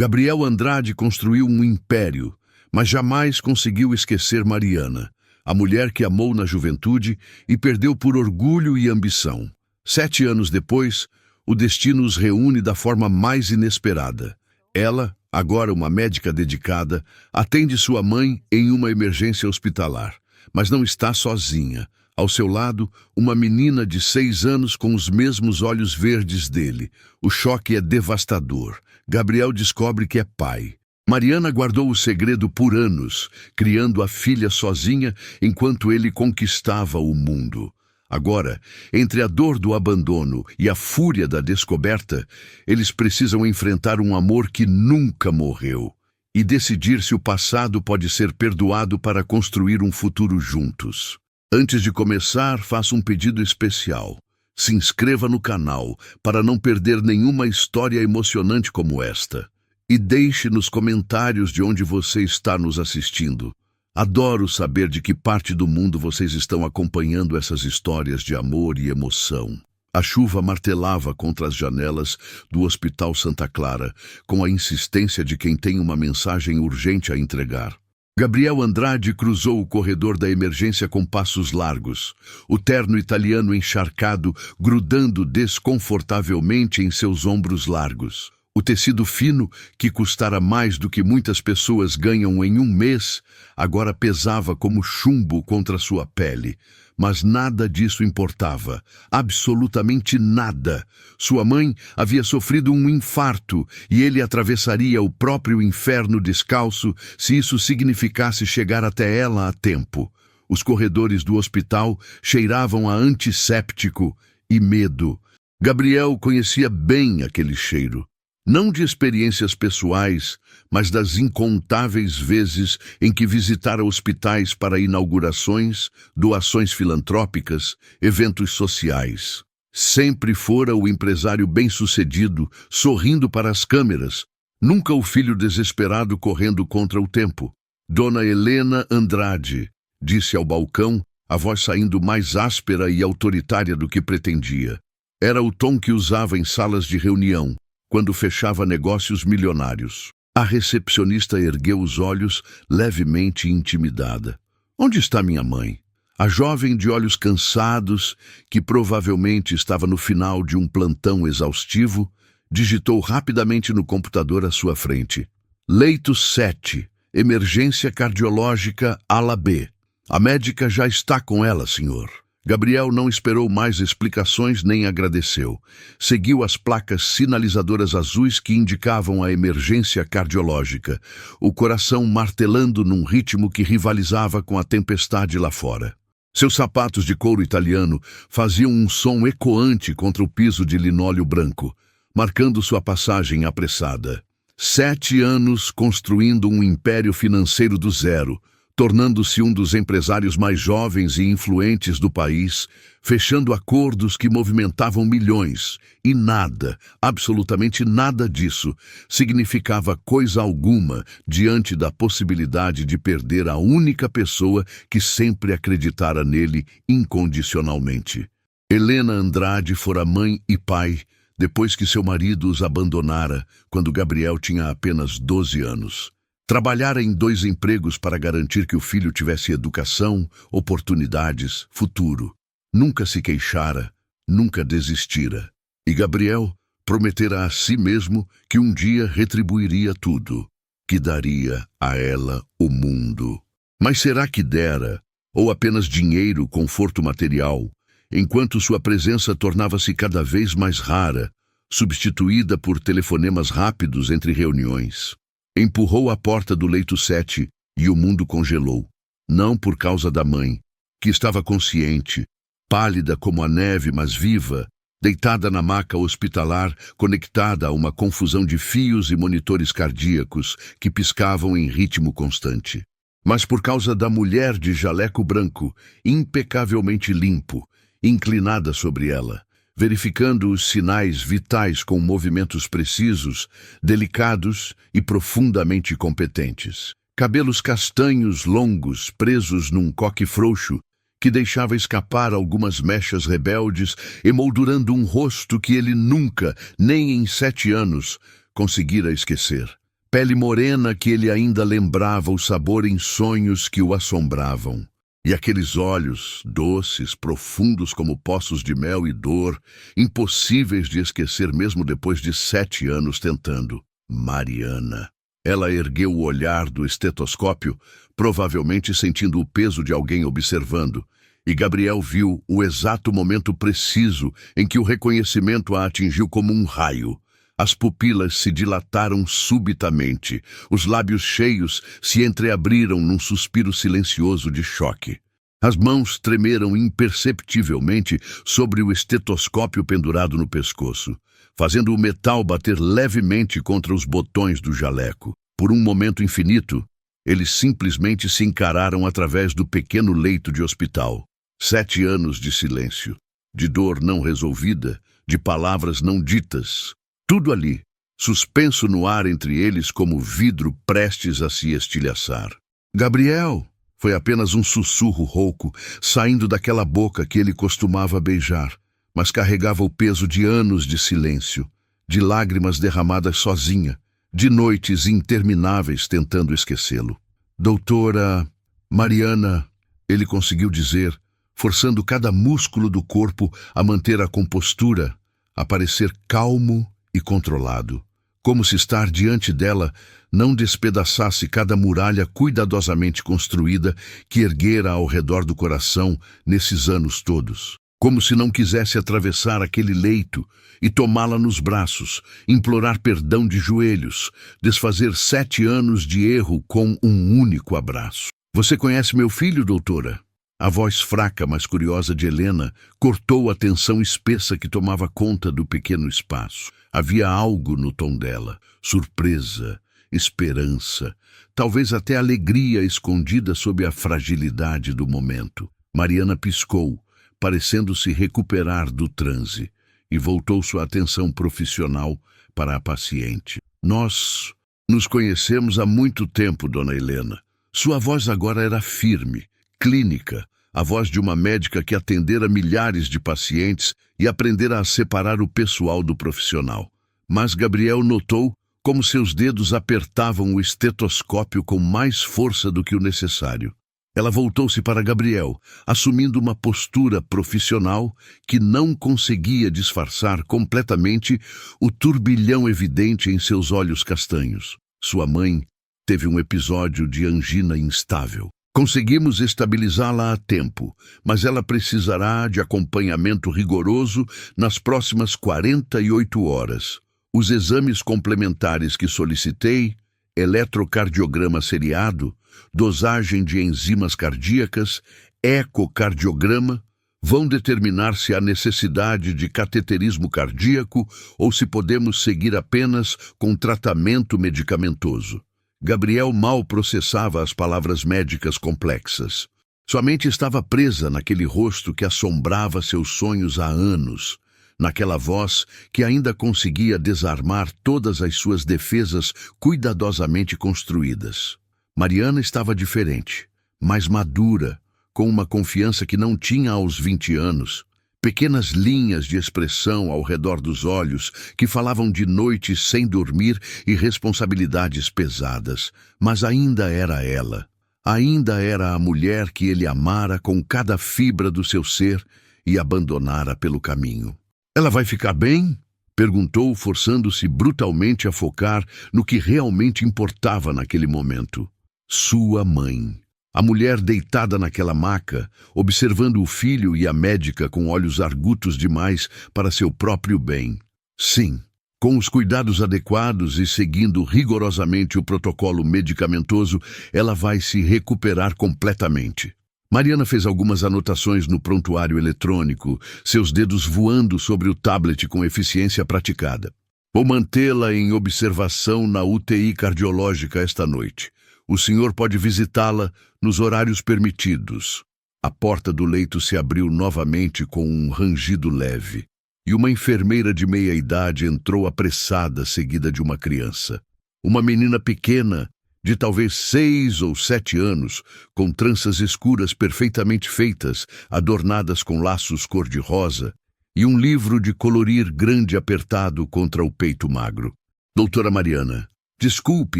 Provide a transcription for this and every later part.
Gabriel Andrade construiu um império, mas jamais conseguiu esquecer Mariana, a mulher que amou na juventude e perdeu por orgulho e ambição. 7 anos depois, o destino os reúne da forma mais inesperada. Ela, agora uma médica dedicada, atende sua mãe em uma emergência hospitalar, mas não está sozinha. Ao seu lado, uma menina de 6 anos com os mesmos olhos verdes dele. O choque é devastador. Gabriel descobre que é pai. Mariana guardou o segredo por anos, criando a filha sozinha enquanto ele conquistava o mundo. Agora, entre a dor do abandono e a fúria da descoberta, eles precisam enfrentar um amor que nunca morreu e decidir se o passado pode ser perdoado para construir um futuro juntos. Antes de começar, faça um pedido especial. Se inscreva no canal para não perder nenhuma história emocionante como esta. E deixe nos comentários de onde você está nos assistindo. Adoro saber de que parte do mundo vocês estão acompanhando essas histórias de amor e emoção. A chuva martelava contra as janelas do Hospital Santa Clara, com a insistência de quem tem uma mensagem urgente a entregar. Gabriel Andrade cruzou o corredor da emergência com passos largos, o terno italiano encharcado grudando desconfortavelmente em seus ombros largos. O tecido fino, que custara mais do que muitas pessoas ganham em um mês, agora pesava como chumbo contra sua pele. Mas nada disso importava, absolutamente nada. Sua mãe havia sofrido um infarto e ele atravessaria o próprio inferno descalço se isso significasse chegar até ela a tempo. Os corredores do hospital cheiravam a antisséptico e medo. Gabriel conhecia bem aquele cheiro. Não de experiências pessoais, mas das incontáveis vezes em que visitara hospitais para inaugurações, doações filantrópicas, eventos sociais. Sempre fora o empresário bem-sucedido, sorrindo para as câmeras, nunca o filho desesperado correndo contra o tempo. Dona Helena Andrade, disse ao balcão, a voz saindo mais áspera e autoritária do que pretendia. Era o tom que usava em salas de reunião, quando fechava negócios milionários. A recepcionista ergueu os olhos, levemente intimidada. Onde está minha mãe? A jovem de olhos cansados, que provavelmente estava no final de um plantão exaustivo, digitou rapidamente no computador à sua frente. Leito 7, emergência cardiológica ala B. A médica já está com ela, senhor. Gabriel não esperou mais explicações nem agradeceu. Seguiu as placas sinalizadoras azuis que indicavam a emergência cardiológica, o coração martelando num ritmo que rivalizava com a tempestade lá fora. Seus sapatos de couro italiano faziam um som ecoante contra o piso de linóleo branco, marcando sua passagem apressada. 7 anos construindo um império financeiro do zero, tornando-se um dos empresários mais jovens e influentes do país, fechando acordos que movimentavam milhões, e nada, absolutamente nada disso, significava coisa alguma diante da possibilidade de perder a única pessoa que sempre acreditara nele incondicionalmente. Helena Andrade fora mãe e pai depois que seu marido os abandonara quando Gabriel tinha apenas 12 anos. Trabalhara em 2 empregos para garantir que o filho tivesse educação, oportunidades, futuro. Nunca se queixara, nunca desistira. E Gabriel prometera a si mesmo que um dia retribuiria tudo, que daria a ela o mundo. Mas será que dera, ou apenas dinheiro, conforto material, enquanto sua presença tornava-se cada vez mais rara, substituída por telefonemas rápidos entre reuniões? Empurrou a porta do leito 7 e o mundo congelou. Não por causa da mãe, que estava consciente, pálida como a neve, mas viva, deitada na maca hospitalar, conectada a uma confusão de fios e monitores cardíacos que piscavam em ritmo constante. Mas por causa da mulher de jaleco branco, impecavelmente limpo, inclinada sobre ela, verificando os sinais vitais com movimentos precisos, delicados e profundamente competentes. Cabelos castanhos longos presos num coque frouxo, que deixava escapar algumas mechas rebeldes, emoldurando um rosto que ele nunca, nem em 7 anos, conseguira esquecer. pele morena que ele ainda lembrava o sabor em sonhos que o assombravam. E aqueles olhos, doces, profundos como poços de mel e dor, impossíveis de esquecer mesmo depois de 7 anos tentando. Mariana. Ela ergueu o olhar do estetoscópio, provavelmente sentindo o peso de alguém observando, e Gabriel viu o exato momento preciso em que o reconhecimento a atingiu como um raio. As pupilas se dilataram subitamente, os lábios cheios se entreabriram num suspiro silencioso de choque. As mãos tremeram imperceptivelmente sobre o estetoscópio pendurado no pescoço, fazendo o metal bater levemente contra os botões do jaleco. Por um momento infinito, eles simplesmente se encararam através do pequeno leito de hospital. 7 anos de silêncio, de dor não resolvida, de palavras não ditas. Tudo ali, suspenso no ar entre eles como vidro prestes a se estilhaçar. Gabriel! Foi apenas um sussurro rouco, saindo daquela boca que ele costumava beijar, mas carregava o peso de anos de silêncio, de lágrimas derramadas sozinha, de noites intermináveis tentando esquecê-lo. Doutora Mariana, ele conseguiu dizer, forçando cada músculo do corpo a manter a compostura, a parecer calmo e controlado, como se estar diante dela não despedaçasse cada muralha cuidadosamente construída que erguera ao redor do coração nesses anos todos. Como se não quisesse atravessar aquele leito e tomá-la nos braços, implorar perdão de joelhos, desfazer 7 anos de erro com um único abraço. Você conhece meu filho, doutora? A voz fraca, mas curiosa de Helena cortou a tensão espessa que tomava conta do pequeno espaço. Havia algo no tom dela, surpresa, esperança, talvez até alegria escondida sob a fragilidade do momento. Mariana piscou, parecendo se recuperar do transe, e voltou sua atenção profissional para a paciente. Nós nos conhecemos há muito tempo, dona Helena. Sua voz agora era firme, clínica, a voz de uma médica que atendera milhares de pacientes e aprendera a separar o pessoal do profissional. Mas Gabriel notou como seus dedos apertavam o estetoscópio com mais força do que o necessário. Ela voltou-se para Gabriel, assumindo uma postura profissional que não conseguia disfarçar completamente o turbilhão evidente em seus olhos castanhos. Sua mãe teve um episódio de angina instável. Conseguimos estabilizá-la a tempo, mas ela precisará de acompanhamento rigoroso nas próximas 48 horas. Os exames complementares que solicitei, eletrocardiograma seriado, dosagem de enzimas cardíacas, ecocardiograma, vão determinar se há necessidade de cateterismo cardíaco ou se podemos seguir apenas com tratamento medicamentoso. Gabriel mal processava as palavras médicas complexas. Sua mente estava presa naquele rosto que assombrava seus sonhos há anos, naquela voz que ainda conseguia desarmar todas as suas defesas cuidadosamente construídas. Mariana estava diferente, mais madura, com uma confiança que não tinha aos 20 anos. Pequenas linhas de expressão ao redor dos olhos que falavam de noites sem dormir e responsabilidades pesadas, mas ainda era ela. Ainda era a mulher que ele amara com cada fibra do seu ser e abandonara pelo caminho. Ela vai ficar bem? Perguntou, forçando-se brutalmente a focar no que realmente importava naquele momento. Sua mãe. A mulher deitada naquela maca, observando o filho e a médica com olhos argutos demais para seu próprio bem. Sim, com os cuidados adequados e seguindo rigorosamente o protocolo medicamentoso, ela vai se recuperar completamente. Mariana fez algumas anotações no prontuário eletrônico, seus dedos voando sobre o tablet com eficiência praticada. Vou mantê-la em observação na UTI cardiológica esta noite. O senhor pode visitá-la nos horários permitidos. A porta do leito se abriu novamente com um rangido leve, e uma enfermeira de meia-idade entrou apressada, seguida de uma criança. Uma menina pequena, de talvez 6 ou 7 anos, com tranças escuras perfeitamente feitas, adornadas com laços cor-de-rosa, e um livro de colorir grande apertado contra o peito magro. Doutora Mariana, Desculpe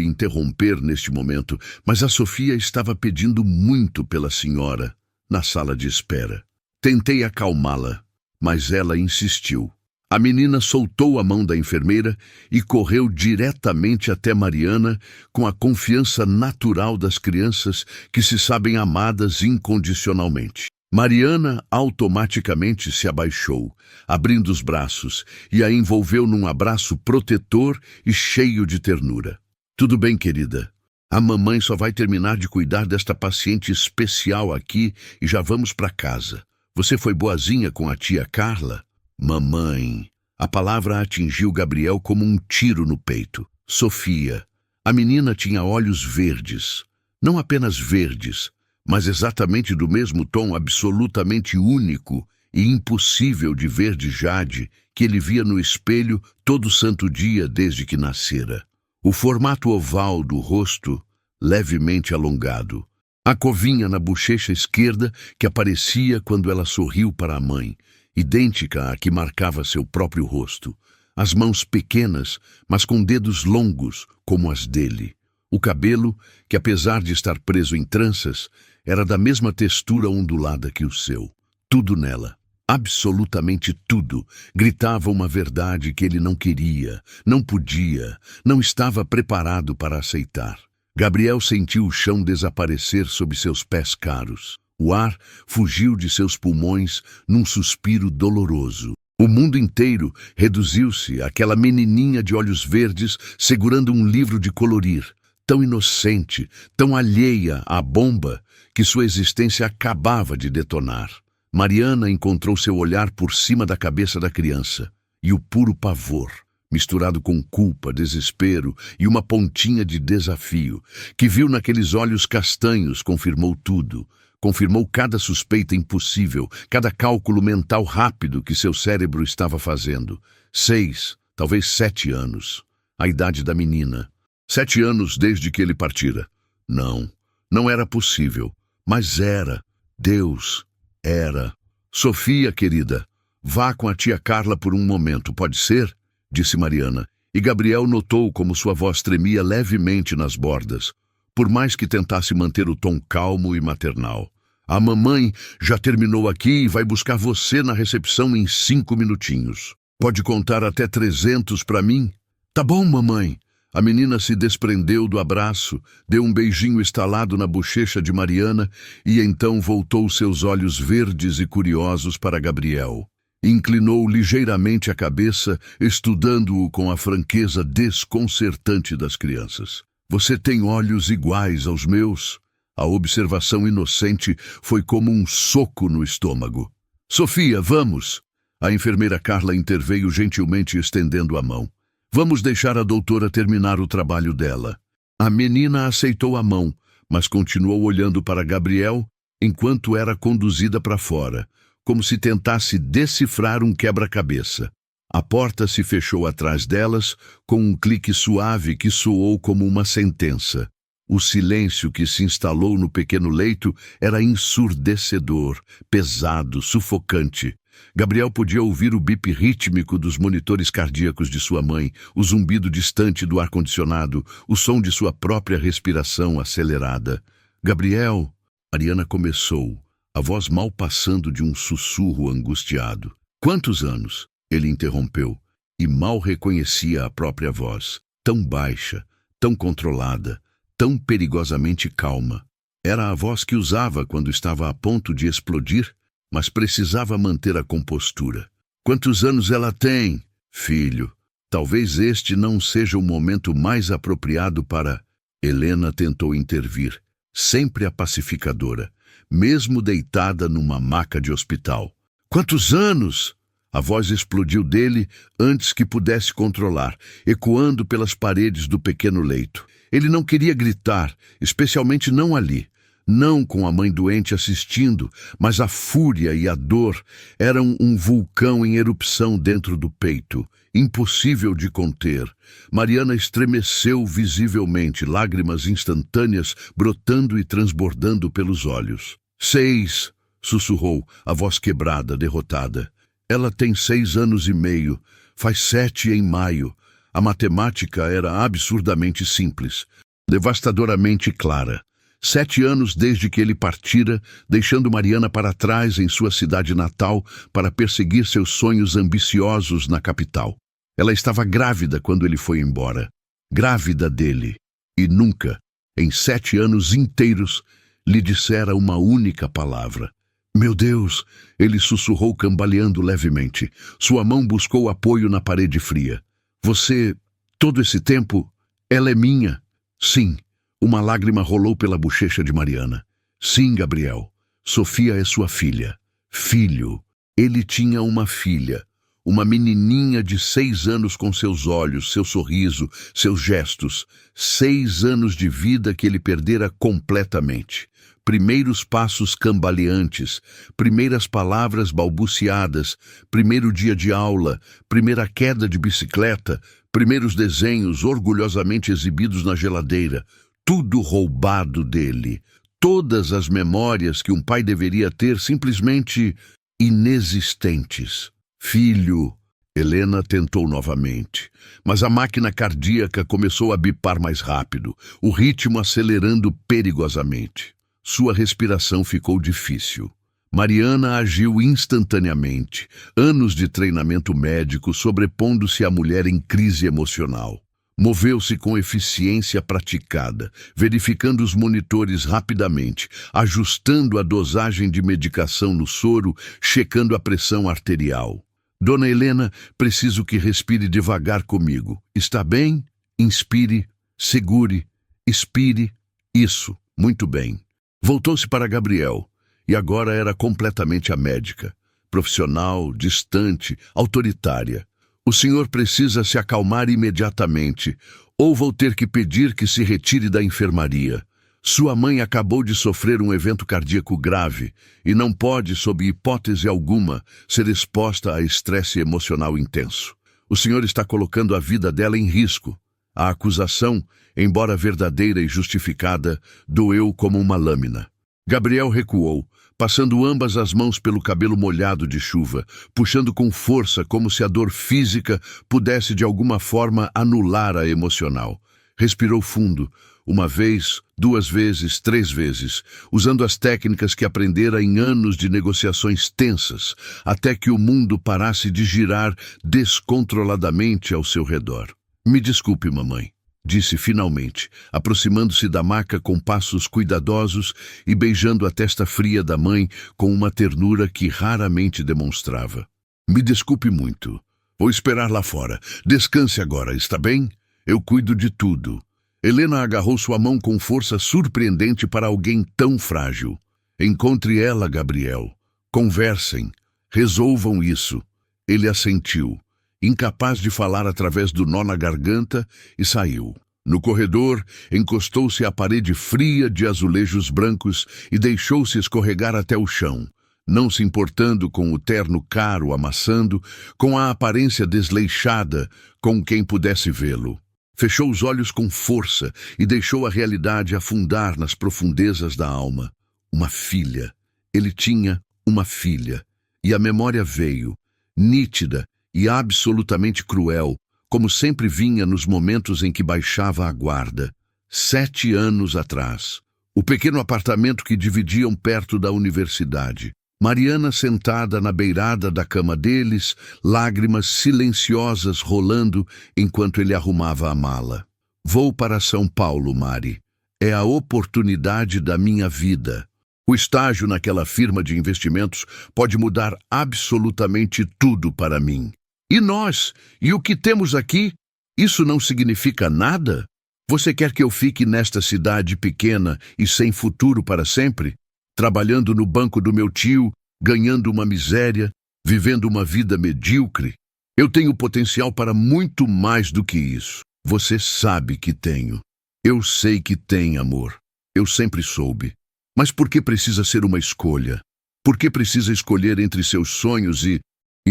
interromper neste momento, mas a Sofia estava pedindo muito pela senhora na sala de espera. Tentei acalmá-la, mas ela insistiu. A menina soltou a mão da enfermeira e correu diretamente até Mariana com a confiança natural das crianças que se sabem amadas incondicionalmente. Mariana automaticamente se abaixou, abrindo os braços, e a envolveu num abraço protetor e cheio de ternura. Tudo bem, querida. A mamãe só vai terminar de cuidar desta paciente especial aqui e já vamos para casa. Você foi boazinha com a tia Carla? Mamãe. A palavra atingiu Gabriel como um tiro no peito. Sofia. A menina tinha olhos verdes. Não apenas verdes, mas exatamente do mesmo tom absolutamente único e impossível de verde jade que ele via no espelho todo santo dia desde que nascera. O formato oval do rosto levemente alongado. A covinha na bochecha esquerda que aparecia quando ela sorriu para a mãe, idêntica à que marcava seu próprio rosto. As mãos pequenas, mas com dedos longos, como as dele. O cabelo, que apesar de estar preso em tranças, era da mesma textura ondulada que o seu. Tudo nela, absolutamente tudo, gritava uma verdade que ele não queria, não podia, não estava preparado para aceitar. Gabriel sentiu o chão desaparecer sob seus pés caros. O ar fugiu de seus pulmões num suspiro doloroso. O mundo inteiro reduziu-se àquela menininha de olhos verdes segurando um livro de colorir, tão inocente, tão alheia à bomba que sua existência acabava de detonar. Mariana encontrou seu olhar por cima da cabeça da criança, e o puro pavor, misturado com culpa, desespero e uma pontinha de desafio, que viu naqueles olhos castanhos, confirmou tudo. Confirmou cada suspeita impossível, cada cálculo mental rápido que seu cérebro estava fazendo. 6, talvez 7 anos. A idade da menina. 7 anos desde que ele partira. Não, não era possível. Mas era. Deus era. Sofia, querida, vá com a tia Carla por um momento, pode ser? Disse Mariana. E Gabriel notou como sua voz tremia levemente nas bordas, por mais que tentasse manter o tom calmo e maternal. A mamãe já terminou aqui e vai buscar você na recepção em 5 minutinhos. Pode contar até 300 para mim? Tá bom, mamãe. A menina se desprendeu do abraço, deu um beijinho estalado na bochecha de Mariana e então voltou seus olhos verdes e curiosos para Gabriel. Inclinou ligeiramente a cabeça, estudando-o com a franqueza desconcertante das crianças. Você tem olhos iguais aos meus? A observação inocente foi como um soco no estômago. Sofia, vamos! A enfermeira Carla interveio gentilmente estendendo a mão. Vamos deixar a doutora terminar o trabalho dela. A menina aceitou a mão, mas continuou olhando para Gabriel enquanto era conduzida para fora, como se tentasse decifrar um quebra-cabeça. A porta se fechou atrás delas com um clique suave que soou como uma sentença. O silêncio que se instalou no pequeno leito era ensurdecedor, pesado, sufocante. Gabriel podia ouvir o bip rítmico dos monitores cardíacos de sua mãe, o zumbido distante do ar-condicionado, o som de sua própria respiração acelerada. Gabriel, Mariana começou, a voz mal passando de um sussurro angustiado. Quantos anos? Ele interrompeu, e mal reconhecia a própria voz, tão baixa, tão controlada, tão perigosamente calma. Era a voz que usava quando estava a ponto de explodir, mas precisava manter a compostura. Quantos anos ela tem? Filho, talvez este não seja o momento mais apropriado para... Helena tentou intervir, sempre a pacificadora, mesmo deitada numa maca de hospital. Quantos anos? A voz explodiu dele antes que pudesse controlar, ecoando pelas paredes do pequeno leito. Ele não queria gritar, especialmente não ali. Não com a mãe doente assistindo, mas a fúria e a dor eram um vulcão em erupção dentro do peito, impossível de conter. Mariana estremeceu visivelmente, lágrimas instantâneas brotando e transbordando pelos olhos. 6, sussurrou, a voz quebrada, derrotada. Ela tem 6 anos e meio, faz 7 em maio. A matemática era absurdamente simples, devastadoramente clara. 7 anos desde que ele partira, deixando Mariana para trás em sua cidade natal para perseguir seus sonhos ambiciosos na capital. Ela estava grávida quando ele foi embora. Grávida dele. E nunca, em 7 anos inteiros, lhe dissera uma única palavra. Meu Deus! Ele sussurrou cambaleando levemente. Sua mão buscou apoio na parede fria. Você, todo esse tempo, ela é minha. Sim. Uma lágrima rolou pela bochecha de Mariana. Sim, Gabriel. Sofia é sua filha. Filho. Ele tinha uma filha. Uma menininha de 6 anos com seus olhos, seu sorriso, seus gestos. 6 anos de vida que ele perdera completamente. Primeiros passos cambaleantes, primeiras palavras balbuciadas, primeiro dia de aula, primeira queda de bicicleta, primeiros desenhos orgulhosamente exibidos na geladeira. Tudo roubado dele. Todas as memórias que um pai deveria ter simplesmente inexistentes. Filho, Helena tentou novamente, mas a máquina cardíaca começou a bipar mais rápido, o ritmo acelerando perigosamente. Sua respiração ficou difícil. Mariana agiu instantaneamente, anos de treinamento médico sobrepondo-se à mulher em crise emocional. Moveu-se com eficiência praticada, verificando os monitores rapidamente, ajustando a dosagem de medicação no soro, checando a pressão arterial. Dona Helena, preciso que respire devagar comigo. Está bem? Inspire, segure, expire. Isso, muito bem. Voltou-se para Gabriel, e agora era completamente a médica, profissional, distante, autoritária. O senhor precisa se acalmar imediatamente, ou vou ter que pedir que se retire da enfermaria. Sua mãe acabou de sofrer um evento cardíaco grave e não pode, sob hipótese alguma, ser exposta a estresse emocional intenso. O senhor está colocando a vida dela em risco. A acusação, embora verdadeira e justificada, doeu como uma lâmina. Gabriel recuou, passando ambas as mãos pelo cabelo molhado de chuva, puxando com força como se a dor física pudesse de alguma forma anular a emocional. Respirou fundo, uma vez, 2 vezes, 3 vezes, usando as técnicas que aprendera em anos de negociações tensas, até que o mundo parasse de girar descontroladamente ao seu redor. Me desculpe, mamãe, disse finalmente, aproximando-se da maca com passos cuidadosos e beijando a testa fria da mãe com uma ternura que raramente demonstrava. Me desculpe muito. Vou esperar lá fora. Descanse agora, está bem? Eu cuido de tudo. Helena agarrou sua mão com força surpreendente para alguém tão frágil. Encontre ela, Gabriel. Conversem. Resolvam isso. Ele assentiu, incapaz de falar através do nó na garganta, e saiu. No corredor, encostou-se à parede fria de azulejos brancos e deixou-se escorregar até o chão, não se importando com o terno caro amassando, com a aparência desleixada com quem pudesse vê-lo. Fechou os olhos com força e deixou a realidade afundar nas profundezas da alma. Uma filha. Ele tinha uma filha. E a memória veio, nítida e absolutamente cruel, como sempre vinha nos momentos em que baixava a guarda. 7 anos atrás. O pequeno apartamento que dividiam perto da universidade. Mariana sentada na beirada da cama deles, lágrimas silenciosas rolando enquanto ele arrumava a mala. Vou para São Paulo, Mari. É a oportunidade da minha vida. O estágio naquela firma de investimentos pode mudar absolutamente tudo para mim. E nós? E o que temos aqui? Isso não significa nada? Você quer que eu fique nesta cidade pequena e sem futuro para sempre? Trabalhando no banco do meu tio, ganhando uma miséria, vivendo uma vida medíocre? Eu tenho potencial para muito mais do que isso. Você sabe que tenho. Eu sei que tem, amor. Eu sempre soube. Mas por que precisa ser uma escolha? Por que precisa escolher entre seus sonhos e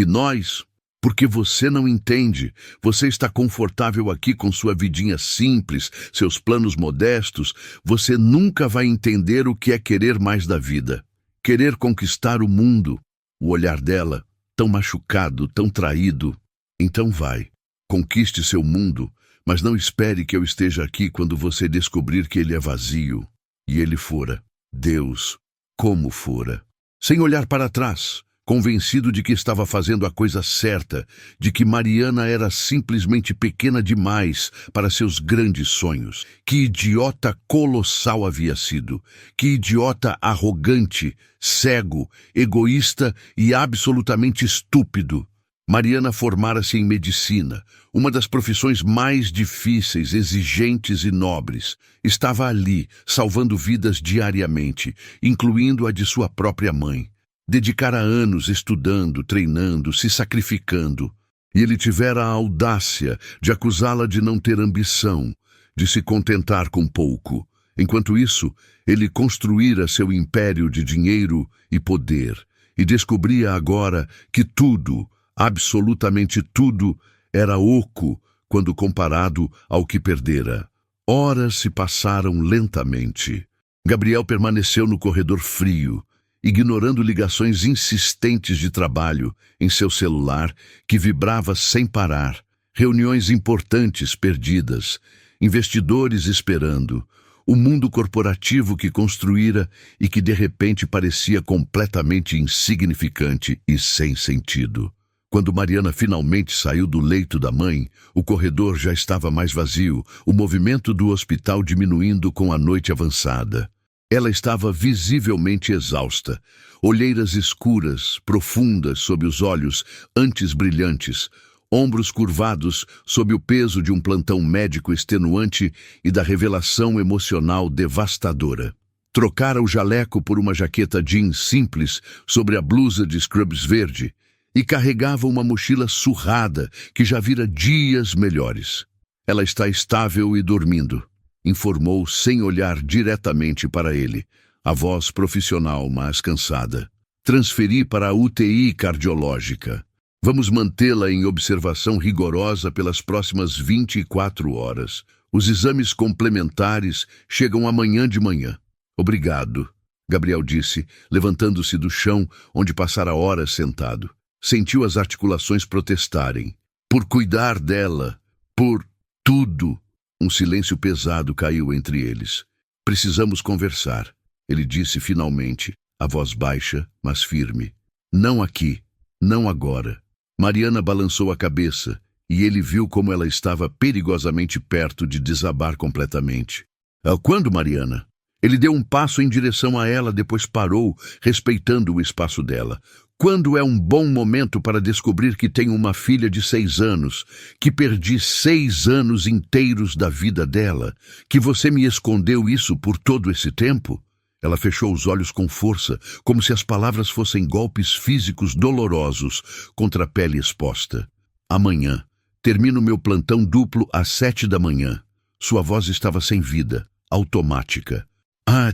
nós? Porque você não entende. Você está confortável aqui com sua vidinha simples, seus planos modestos. Você nunca vai entender o que é querer mais da vida. Querer conquistar o mundo. O olhar dela, tão machucado, tão traído. Então vai. Conquiste seu mundo, mas não espere que eu esteja aqui quando você descobrir que ele é vazio. E ele fora. Deus, como fora. Sem olhar para trás, convencido de que estava fazendo a coisa certa, de que Mariana era simplesmente pequena demais para seus grandes sonhos. Que idiota colossal havia sido. Que idiota arrogante, cego, egoísta e absolutamente estúpido. Mariana formara-se em medicina, uma das profissões mais difíceis, exigentes e nobres. Estava ali, salvando vidas diariamente, incluindo a de sua própria mãe. Dedicara anos estudando, treinando, se sacrificando. E ele tivera a audácia de acusá-la de não ter ambição, de se contentar com pouco. Enquanto isso, ele construíra seu império de dinheiro e poder, e descobria agora que tudo, absolutamente tudo, era oco quando comparado ao que perdera. Horas se passaram lentamente. Gabriel permaneceu no corredor frio, ignorando ligações insistentes de trabalho em seu celular, que vibrava sem parar, reuniões importantes perdidas, investidores esperando, o mundo corporativo que construíra e que de repente parecia completamente insignificante e sem sentido. Quando Mariana finalmente saiu do leito da mãe, o corredor já estava mais vazio, o movimento do hospital diminuindo com a noite avançada. Ela estava visivelmente exausta, olheiras escuras, profundas sob os olhos, antes brilhantes, ombros curvados sob o peso de um plantão médico extenuante e da revelação emocional devastadora. Trocara o jaleco por uma jaqueta jeans simples sobre a blusa de scrubs verde e carregava uma mochila surrada que já vira dias melhores. Ela está estável e dormindo, informou sem olhar diretamente para ele, a voz profissional, mas cansada. Transferi para a UTI cardiológica. Vamos mantê-la em observação rigorosa pelas próximas 24 horas. Os exames complementares chegam amanhã de manhã. Obrigado, Gabriel disse, levantando-se do chão onde passara horas sentado. Sentiu as articulações protestarem. Por cuidar dela, por tudo. Um silêncio pesado caiu entre eles. Precisamos conversar, ele disse finalmente, a voz baixa, mas firme. Não aqui, não agora. Mariana balançou a cabeça e ele viu como ela estava perigosamente perto de desabar completamente. Quando, Mariana? Ele deu um passo em direção a ela, depois parou, respeitando o espaço dela. Quando é um bom momento para descobrir que tenho uma filha de 6 anos, que perdi 6 anos inteiros da vida dela, que você me escondeu isso por todo esse tempo? Ela fechou os olhos com força, como se as palavras fossem golpes físicos dolorosos contra a pele exposta. Amanhã. Termino meu plantão duplo às 7 da manhã. Sua voz estava sem vida, automática.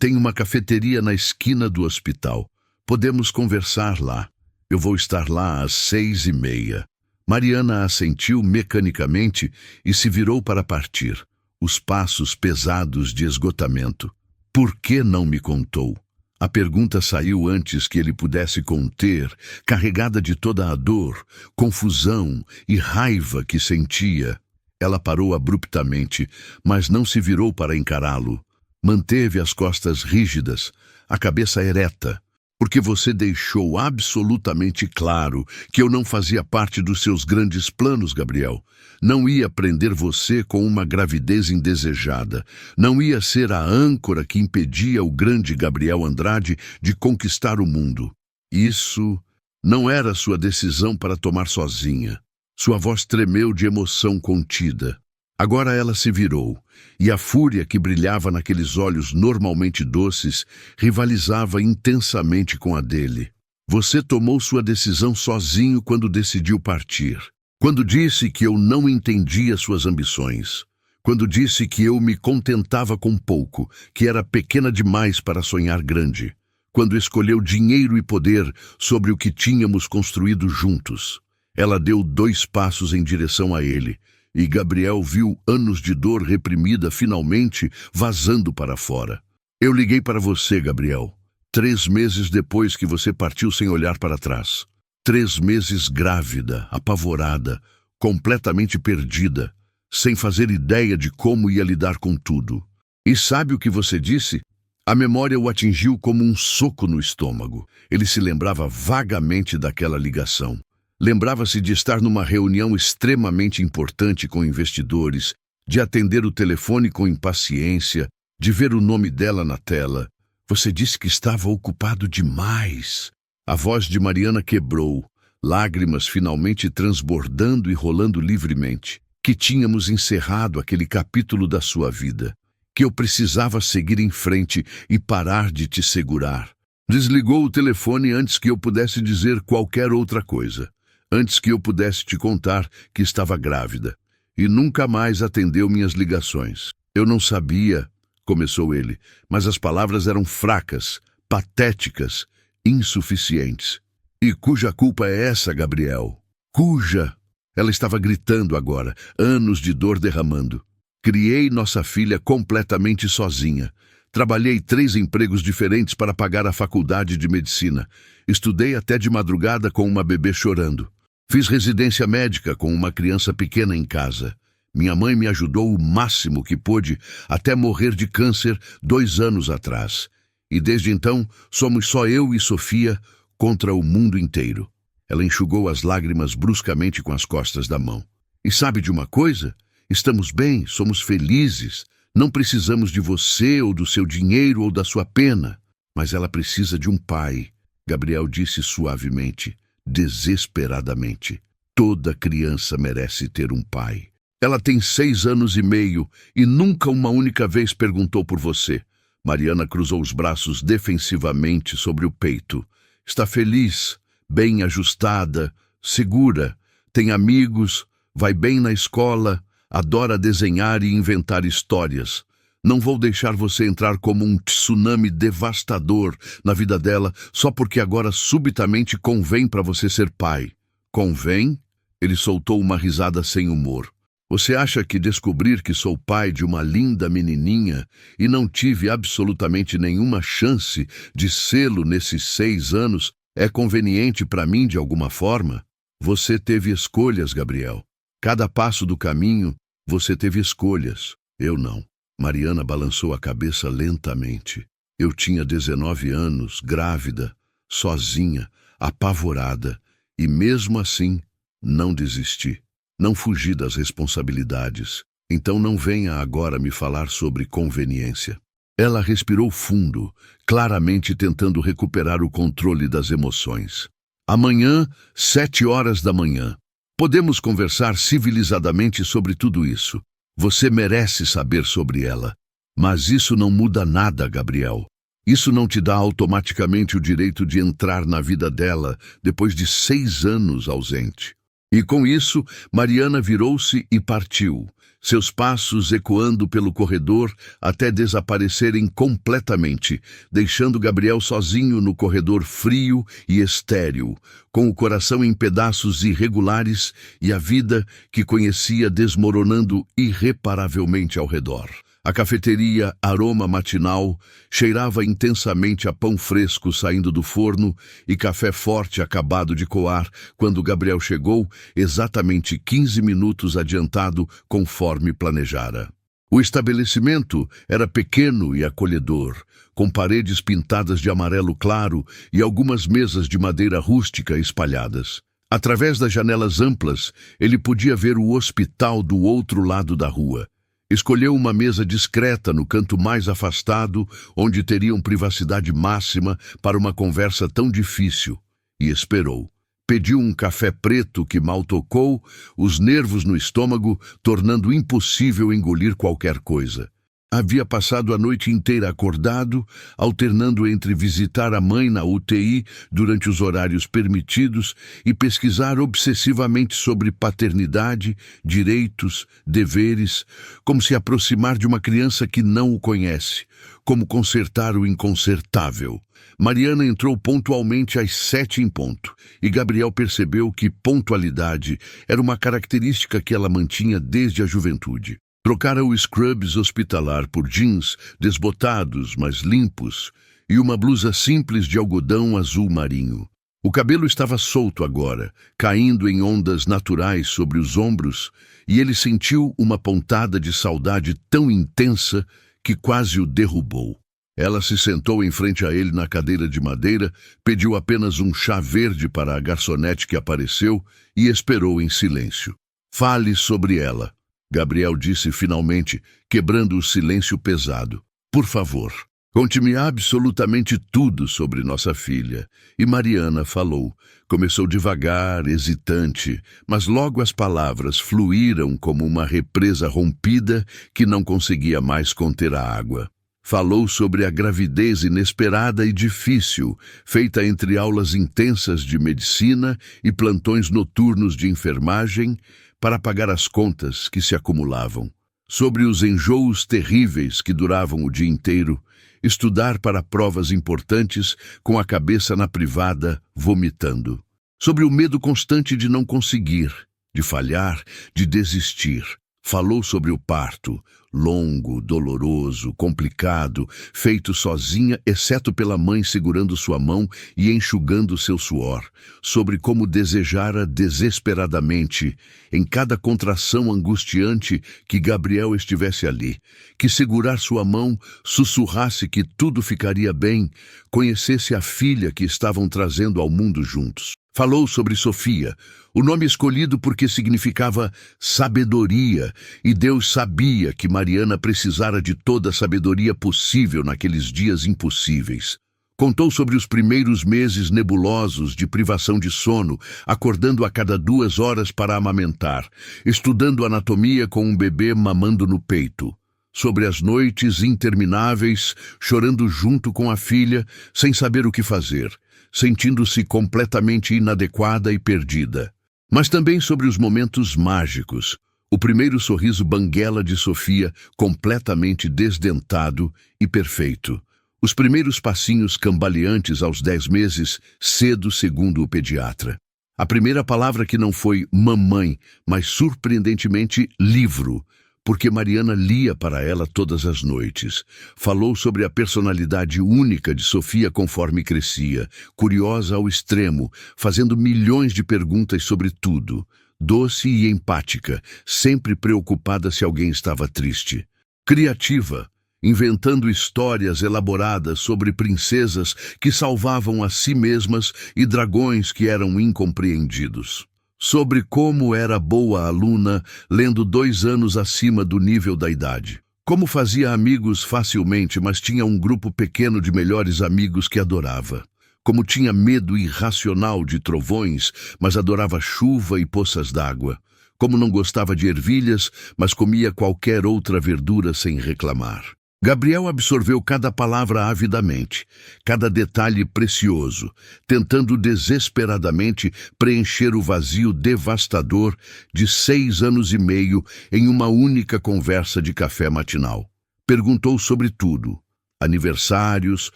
Tem uma cafeteria na esquina do hospital. Podemos conversar lá. Eu vou estar lá às 6:30. Mariana assentiu mecanicamente e se virou para partir, os passos pesados de esgotamento. Por que não me contou? A pergunta saiu antes que ele pudesse conter, carregada de toda a dor, confusão e raiva que sentia. Ela parou abruptamente, mas não se virou para encará-lo. Manteve as costas rígidas, a cabeça ereta. Porque você deixou absolutamente claro que eu não fazia parte dos seus grandes planos, Gabriel. Não ia prender você com uma gravidez indesejada. Não ia ser a âncora que impedia o grande Gabriel Andrade de conquistar o mundo. Isso não era sua decisão para tomar sozinha. Sua voz tremeu de emoção contida. Agora ela se virou, e a fúria que brilhava naqueles olhos normalmente doces rivalizava intensamente com a dele. Você tomou sua decisão sozinho quando decidiu partir. Quando disse que eu não entendia suas ambições. Quando disse que eu me contentava com pouco, que era pequena demais para sonhar grande. Quando escolheu dinheiro e poder sobre o que tínhamos construído juntos. Ela deu 2 passos em direção a ele. E Gabriel viu anos de dor reprimida finalmente vazando para fora. Eu liguei para você, Gabriel, 3 meses depois que você partiu sem olhar para trás. 3 meses grávida, apavorada, completamente perdida, sem fazer ideia de como ia lidar com tudo. E sabe o que você disse? A memória o atingiu como um soco no estômago. Ele se lembrava vagamente daquela ligação. Lembrava-se de estar numa reunião extremamente importante com investidores, de atender o telefone com impaciência, de ver o nome dela na tela. Você disse que estava ocupado demais. A voz de Mariana quebrou, lágrimas finalmente transbordando e rolando livremente. Que tínhamos encerrado aquele capítulo da sua vida. Que eu precisava seguir em frente e parar de te segurar. Desligou o telefone antes que eu pudesse dizer qualquer outra coisa. Antes que eu pudesse te contar que estava grávida. E nunca mais atendeu minhas ligações. Eu não sabia, começou ele, mas as palavras eram fracas, patéticas, insuficientes. E cuja culpa é essa, Gabriel? Cuja? Ela estava gritando agora, anos de dor derramando. Criei nossa filha completamente sozinha. Trabalhei 3 empregos diferentes para pagar a faculdade de medicina. Estudei até de madrugada com uma bebê chorando. Fiz residência médica com uma criança pequena em casa. Minha mãe me ajudou o máximo que pôde até morrer de câncer 2 anos atrás. E desde então, somos só eu e Sofia contra o mundo inteiro. Ela enxugou as lágrimas bruscamente com as costas da mão. E sabe de uma coisa? Estamos bem, somos felizes. Não precisamos de você ou do seu dinheiro ou da sua pena. Mas ela precisa de um pai, Gabriel disse suavemente, desesperadamente. Toda criança merece ter um pai. Ela tem 6 anos e meio e nunca uma única vez perguntou por você. Mariana cruzou os braços defensivamente sobre o peito. Está feliz, bem ajustada, segura, tem amigos, vai bem na escola, adora desenhar e inventar histórias. Não vou deixar você entrar como um tsunami devastador na vida dela só porque agora subitamente convém para você ser pai. Convém? Ele soltou uma risada sem humor. Você acha que descobrir que sou pai de uma linda menininha e não tive absolutamente nenhuma chance de sê-lo nesses 6 anos é conveniente para mim de alguma forma? Você teve escolhas, Gabriel. Cada passo do caminho, você teve escolhas. Eu não. Mariana balançou a cabeça lentamente. Eu tinha 19 anos, grávida, sozinha, apavorada, e mesmo assim, não desisti. Não fugi das responsabilidades. Então não venha agora me falar sobre conveniência. Ela respirou fundo, claramente tentando recuperar o controle das emoções. Amanhã, 7 horas da manhã. Podemos conversar civilizadamente sobre tudo isso. Você merece saber sobre ela. Mas isso não muda nada, Gabriel. Isso não te dá automaticamente o direito de entrar na vida dela depois de 6 anos ausente. E com isso, Mariana virou-se e partiu, seus passos ecoando pelo corredor até desaparecerem completamente, deixando Gabriel sozinho no corredor frio e estéril, com o coração em pedaços irregulares e a vida que conhecia desmoronando irreparavelmente ao redor. A cafeteria, aroma matinal, cheirava intensamente a pão fresco saindo do forno e café forte acabado de coar quando Gabriel chegou, exatamente 15 minutos adiantado, conforme planejara. O estabelecimento era pequeno e acolhedor, com paredes pintadas de amarelo claro e algumas mesas de madeira rústica espalhadas. Através das janelas amplas, ele podia ver o hospital do outro lado da rua. Escolheu uma mesa discreta no canto mais afastado, onde teriam privacidade máxima para uma conversa tão difícil, e esperou. Pediu um café preto que mal tocou, os nervos no estômago, tornando impossível engolir qualquer coisa. Havia passado a noite inteira acordado, alternando entre visitar a mãe na UTI durante os horários permitidos e pesquisar obsessivamente sobre paternidade, direitos, deveres, como se aproximar de uma criança que não o conhece, como consertar o inconsertável. Mariana entrou pontualmente às 7 em ponto, e Gabriel percebeu que pontualidade era uma característica que ela mantinha desde a juventude. Trocara o scrubs hospitalar por jeans desbotados, mas limpos, e uma blusa simples de algodão azul marinho. O cabelo estava solto agora, caindo em ondas naturais sobre os ombros, e ele sentiu uma pontada de saudade tão intensa que quase o derrubou. Ela se sentou em frente a ele na cadeira de madeira, pediu apenas um chá verde para a garçonete que apareceu e esperou em silêncio. "Fale sobre ela", Gabriel disse finalmente, quebrando o silêncio pesado. "Por favor, conte-me absolutamente tudo sobre nossa filha." E Mariana falou. Começou devagar, hesitante, mas logo as palavras fluíram como uma represa rompida que não conseguia mais conter a água. Falou sobre a gravidez inesperada e difícil, feita entre aulas intensas de medicina e plantões noturnos de enfermagem para pagar as contas que se acumulavam. Sobre os enjoos terríveis que duravam o dia inteiro, estudar para provas importantes com a cabeça na privada, vomitando. Sobre o medo constante de não conseguir, de falhar, de desistir. Falou sobre o parto, longo, doloroso, complicado, feito sozinha, exceto pela mãe segurando sua mão e enxugando seu suor, sobre como desejara desesperadamente, em cada contração angustiante, que Gabriel estivesse ali, que segurar sua mão, sussurrasse que tudo ficaria bem, conhecesse a filha que estavam trazendo ao mundo juntos. Falou sobre Sofia, o nome escolhido porque significava sabedoria, e Deus sabia que Mariana precisara de toda a sabedoria possível naqueles dias impossíveis. Contou sobre os primeiros meses nebulosos de privação de sono, acordando a cada 2 horas para amamentar, estudando anatomia com um bebê mamando no peito. Sobre as noites intermináveis, chorando junto com a filha, sem saber o que fazer, sentindo-se completamente inadequada e perdida. Mas também sobre os momentos mágicos, o primeiro sorriso banguela de Sofia, completamente desdentado e perfeito. Os primeiros passinhos cambaleantes aos 10 meses, cedo segundo o pediatra. A primeira palavra que não foi mamãe, mas surpreendentemente livro, porque Mariana lia para ela todas as noites. Falou sobre a personalidade única de Sofia conforme crescia, curiosa ao extremo, fazendo milhões de perguntas sobre tudo, doce e empática, sempre preocupada se alguém estava triste. Criativa, inventando histórias elaboradas sobre princesas que salvavam a si mesmas e dragões que eram incompreendidos. Sobre como era boa aluna, lendo 2 anos acima do nível da idade. Como fazia amigos facilmente, mas tinha um grupo pequeno de melhores amigos que adorava. Como tinha medo irracional de trovões, mas adorava chuva e poças d'água. Como não gostava de ervilhas, mas comia qualquer outra verdura sem reclamar. Gabriel absorveu cada palavra avidamente, cada detalhe precioso, tentando desesperadamente preencher o vazio devastador de 6 anos e meio em uma única conversa de café matinal. Perguntou sobre tudo: aniversários,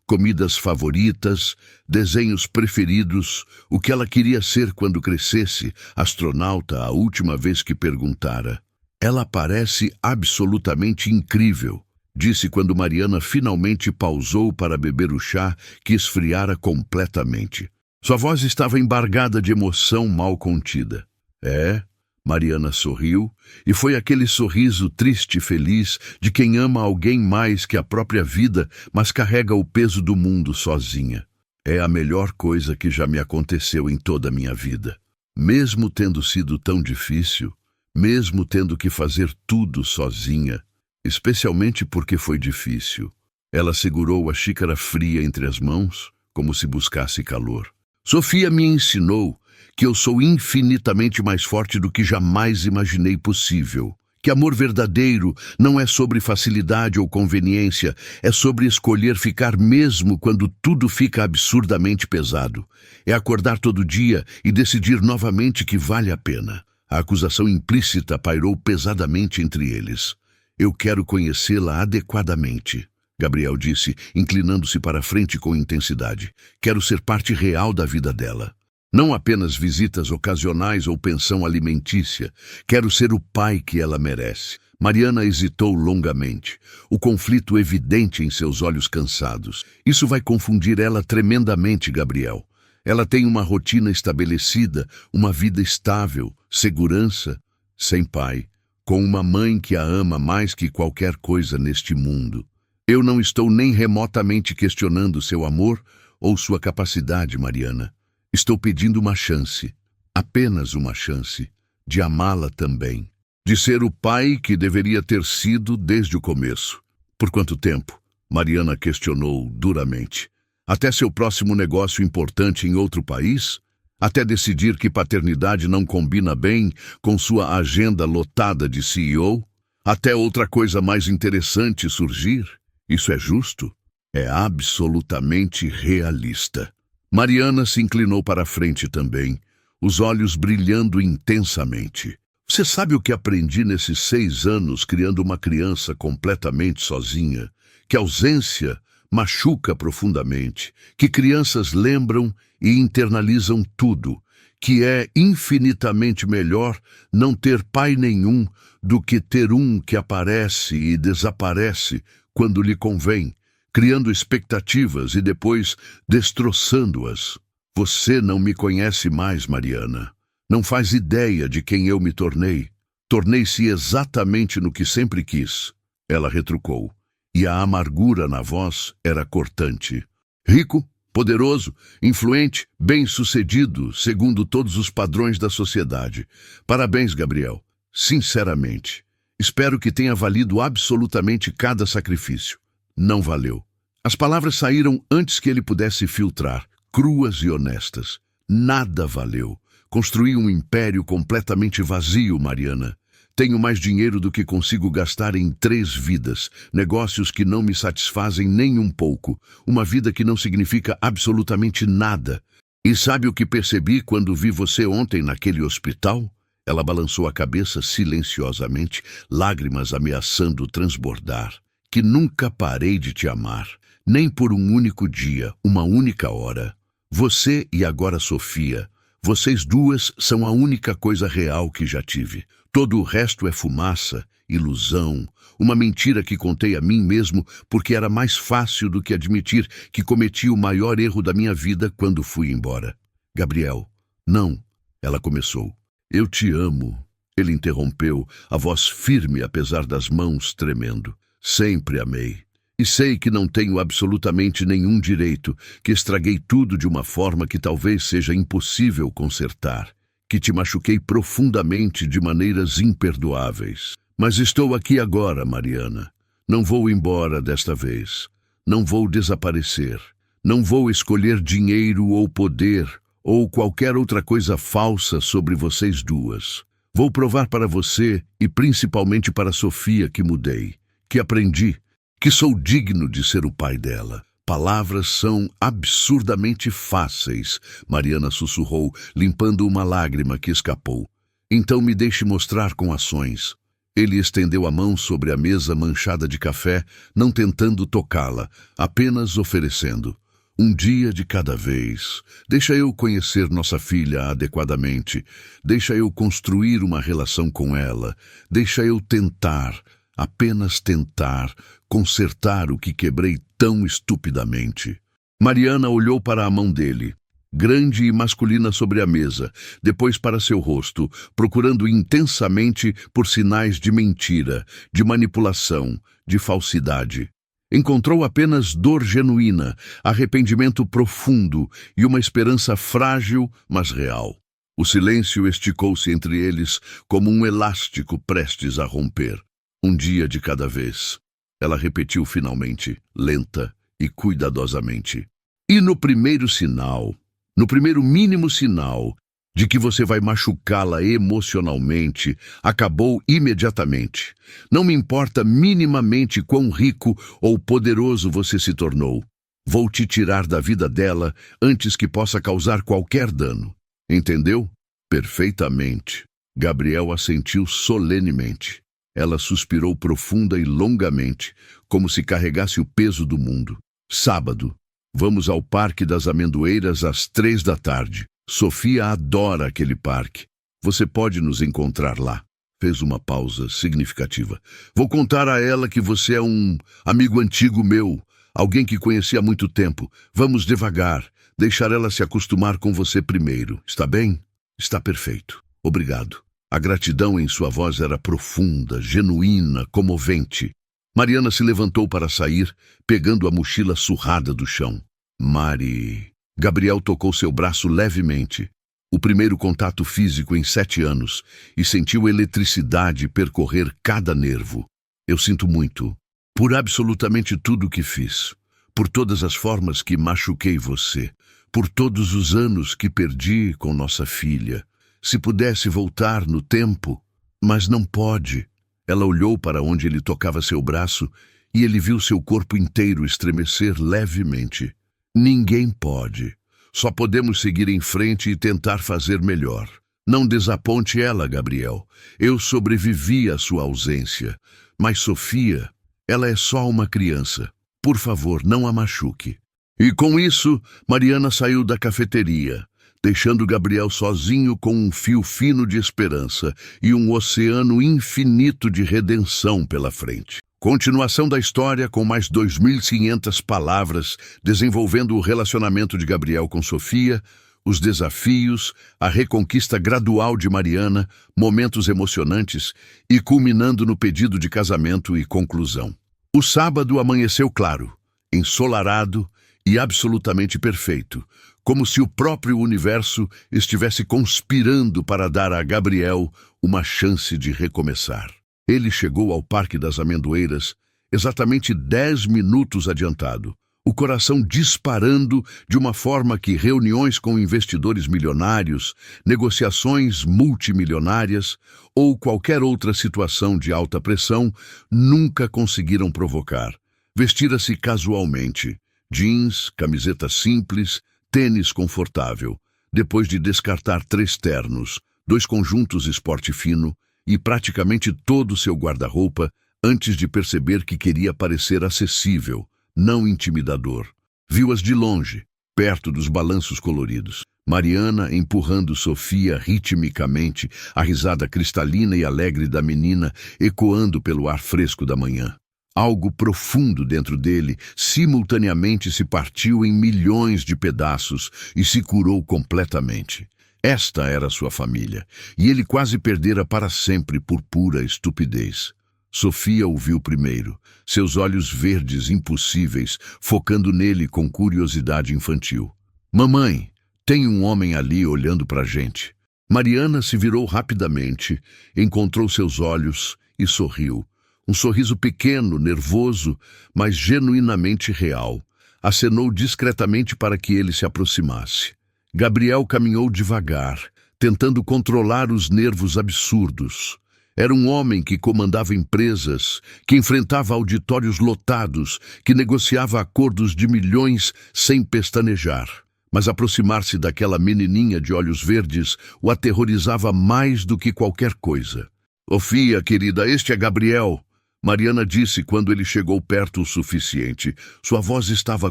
comidas favoritas, desenhos preferidos, o que ela queria ser quando crescesse, astronauta a última vez que perguntara. "Ela parece absolutamente incrível", disse quando Mariana finalmente pausou para beber o chá que esfriara completamente. Sua voz estava embargada de emoção mal contida. "É?" Mariana sorriu, e foi aquele sorriso triste e feliz de quem ama alguém mais que a própria vida, mas carrega o peso do mundo sozinha. "É a melhor coisa que já me aconteceu em toda a minha vida. Mesmo tendo sido tão difícil, mesmo tendo que fazer tudo sozinha, especialmente porque foi difícil." Ela segurou a xícara fria entre as mãos, como se buscasse calor. "Sofia me ensinou que eu sou infinitamente mais forte do que jamais imaginei possível. Que amor verdadeiro não é sobre facilidade ou conveniência, é sobre escolher ficar mesmo quando tudo fica absurdamente pesado. É acordar todo dia e decidir novamente que vale a pena." A acusação implícita pairou pesadamente entre eles. "Eu quero conhecê-la adequadamente", Gabriel disse, inclinando-se para a frente com intensidade. "Quero ser parte real da vida dela. Não apenas visitas ocasionais ou pensão alimentícia. Quero ser o pai que ela merece." Mariana hesitou longamente, o conflito evidente em seus olhos cansados. "Isso vai confundir ela tremendamente, Gabriel." Ela tem uma rotina estabelecida, uma vida estável, segurança, sem pai, com uma mãe que a ama mais que qualquer coisa neste mundo. Eu não estou nem remotamente questionando seu amor ou sua capacidade, Mariana. Estou pedindo uma chance, apenas uma chance, de amá-la também, de ser o pai que deveria ter sido desde o começo. Por quanto tempo? Mariana questionou duramente. Até seu próximo negócio importante em outro país? Até decidir que paternidade não combina bem com sua agenda lotada de CEO? Até outra coisa mais interessante surgir? Isso é justo? É absolutamente realista. Mariana se inclinou para a frente também, os olhos brilhando intensamente. Você sabe o que aprendi nesses 6 anos criando uma criança completamente sozinha? Que a ausência machuca profundamente, que crianças lembram e internalizam tudo, que é infinitamente melhor não ter pai nenhum do que ter um que aparece e desaparece quando lhe convém, criando expectativas e depois destroçando-as. Você não me conhece mais, Mariana. Não faz ideia de quem eu me tornei. Tornei-se exatamente no que sempre quis. Ela retrucou, e a amargura na voz era cortante. Rico, poderoso, influente, bem-sucedido, segundo todos os padrões da sociedade. Parabéns, Gabriel. Sinceramente, espero que tenha valido absolutamente cada sacrifício. Não valeu. As palavras saíram antes que ele pudesse filtrar, cruas e honestas. Nada valeu. Construí um império completamente vazio, Mariana. Tenho mais dinheiro do que consigo gastar em 3 vidas, negócios que não me satisfazem nem um pouco, uma vida que não significa absolutamente nada. E sabe o que percebi quando vi você ontem naquele hospital? Ela balançou a cabeça silenciosamente, lágrimas ameaçando transbordar. Que nunca parei de te amar, nem por um único dia, uma única hora. Você e agora Sofia, vocês duas são a única coisa real que já tive. Todo o resto é fumaça, ilusão, uma mentira que contei a mim mesmo porque era mais fácil do que admitir que cometi o maior erro da minha vida quando fui embora. Gabriel, não, ela começou. Eu te amo, ele interrompeu, a voz firme apesar das mãos tremendo. Sempre amei. E sei que não tenho absolutamente nenhum direito, que estraguei tudo de uma forma que talvez seja impossível consertar, que te machuquei profundamente de maneiras imperdoáveis. Mas estou aqui agora, Mariana. Não vou embora desta vez. Não vou desaparecer. Não vou escolher dinheiro ou poder ou qualquer outra coisa falsa sobre vocês duas. Vou provar para você e principalmente para Sofia que mudei, que aprendi, que sou digno de ser o pai dela. Palavras são absurdamente fáceis, Mariana sussurrou, limpando uma lágrima que escapou. Então me deixe mostrar com ações. Ele estendeu a mão sobre a mesa manchada de café, não tentando tocá-la, apenas oferecendo. Um dia de cada vez. Deixa eu conhecer nossa filha adequadamente. Deixa eu construir uma relação com ela. Deixa eu tentar, apenas tentar, consertar o que quebrei tão estupidamente. Mariana olhou para a mão dele, grande e masculina sobre a mesa, depois para seu rosto, procurando intensamente por sinais de mentira, de manipulação, de falsidade. Encontrou apenas dor genuína, arrependimento profundo e uma esperança frágil, mas real. O silêncio esticou-se entre eles como um elástico prestes a romper. Um dia de cada vez. Ela repetiu finalmente, lenta e cuidadosamente. E no primeiro sinal, no primeiro mínimo sinal de que você vai machucá-la emocionalmente, acabou imediatamente. Não me importa minimamente quão rico ou poderoso você se tornou. Vou te tirar da vida dela antes que possa causar qualquer dano. Entendeu? Perfeitamente. Gabriel assentiu solenemente. Ela suspirou profunda e longamente, como se carregasse o peso do mundo. Sábado. Vamos ao Parque das Amendoeiras às 3 da tarde. Sofia adora aquele parque. Você pode nos encontrar lá. Fez uma pausa significativa. Vou contar a ela que você é um amigo antigo meu, alguém que conheci há muito tempo. Vamos devagar. Deixar ela se acostumar com você primeiro. Está bem? Está perfeito. Obrigado. A gratidão em sua voz era profunda, genuína, comovente. Mariana se levantou para sair, pegando a mochila surrada do chão. Mari... Gabriel tocou seu braço levemente. O primeiro contato físico em 7 anos, e sentiu eletricidade percorrer cada nervo. Eu sinto muito. Por absolutamente tudo o que fiz. Por todas as formas que machuquei você. Por todos os anos que perdi com nossa filha. Se pudesse voltar no tempo, mas não pode. Ela olhou para onde ele tocava seu braço e ele viu seu corpo inteiro estremecer levemente. Ninguém pode. Só podemos seguir em frente e tentar fazer melhor. Não desaponte ela, Gabriel. Eu sobrevivi à sua ausência. Mas Sofia, ela é só uma criança. Por favor, não a machuque. E com isso, Mariana saiu da cafeteria, deixando Gabriel sozinho com um fio fino de esperança e um oceano infinito de redenção pela frente. Continuação da história com mais 2.500 palavras, desenvolvendo o relacionamento de Gabriel com Sofia, os desafios, a reconquista gradual de Mariana, momentos emocionantes e culminando no pedido de casamento e conclusão. O sábado amanheceu claro, ensolarado e absolutamente perfeito, como se o próprio universo estivesse conspirando para dar a Gabriel uma chance de recomeçar. Ele chegou ao Parque das Amendoeiras exatamente 10 minutos adiantado, o coração disparando de uma forma que reuniões com investidores milionários, negociações multimilionárias ou qualquer outra situação de alta pressão nunca conseguiram provocar. Vestira-se casualmente, jeans, camiseta simples, tênis confortável, depois de descartar 3 ternos, 2 conjuntos esporte fino, e praticamente todo o seu guarda-roupa antes de perceber que queria parecer acessível, não intimidador. Viu-as de longe, perto dos balanços coloridos. Mariana empurrando Sofia ritmicamente, a risada cristalina e alegre da menina ecoando pelo ar fresco da manhã. Algo profundo dentro dele simultaneamente se partiu em milhões de pedaços e se curou completamente. Esta era sua família, e ele quase perdera para sempre por pura estupidez. Sofia o viu primeiro, seus olhos verdes impossíveis, focando nele com curiosidade infantil. Mamãe, tem um homem ali olhando para a gente. Mariana se virou rapidamente, encontrou seus olhos e sorriu. Um sorriso pequeno, nervoso, mas genuinamente real. Acenou discretamente para que ele se aproximasse. Gabriel caminhou devagar, tentando controlar os nervos absurdos. Era um homem que comandava empresas, que enfrentava auditórios lotados, que negociava acordos de milhões sem pestanejar. Mas aproximar-se daquela menininha de olhos verdes o aterrorizava mais do que qualquer coisa. Sofia, querida, este é Gabriel. Mariana disse quando ele chegou perto o suficiente. Sua voz estava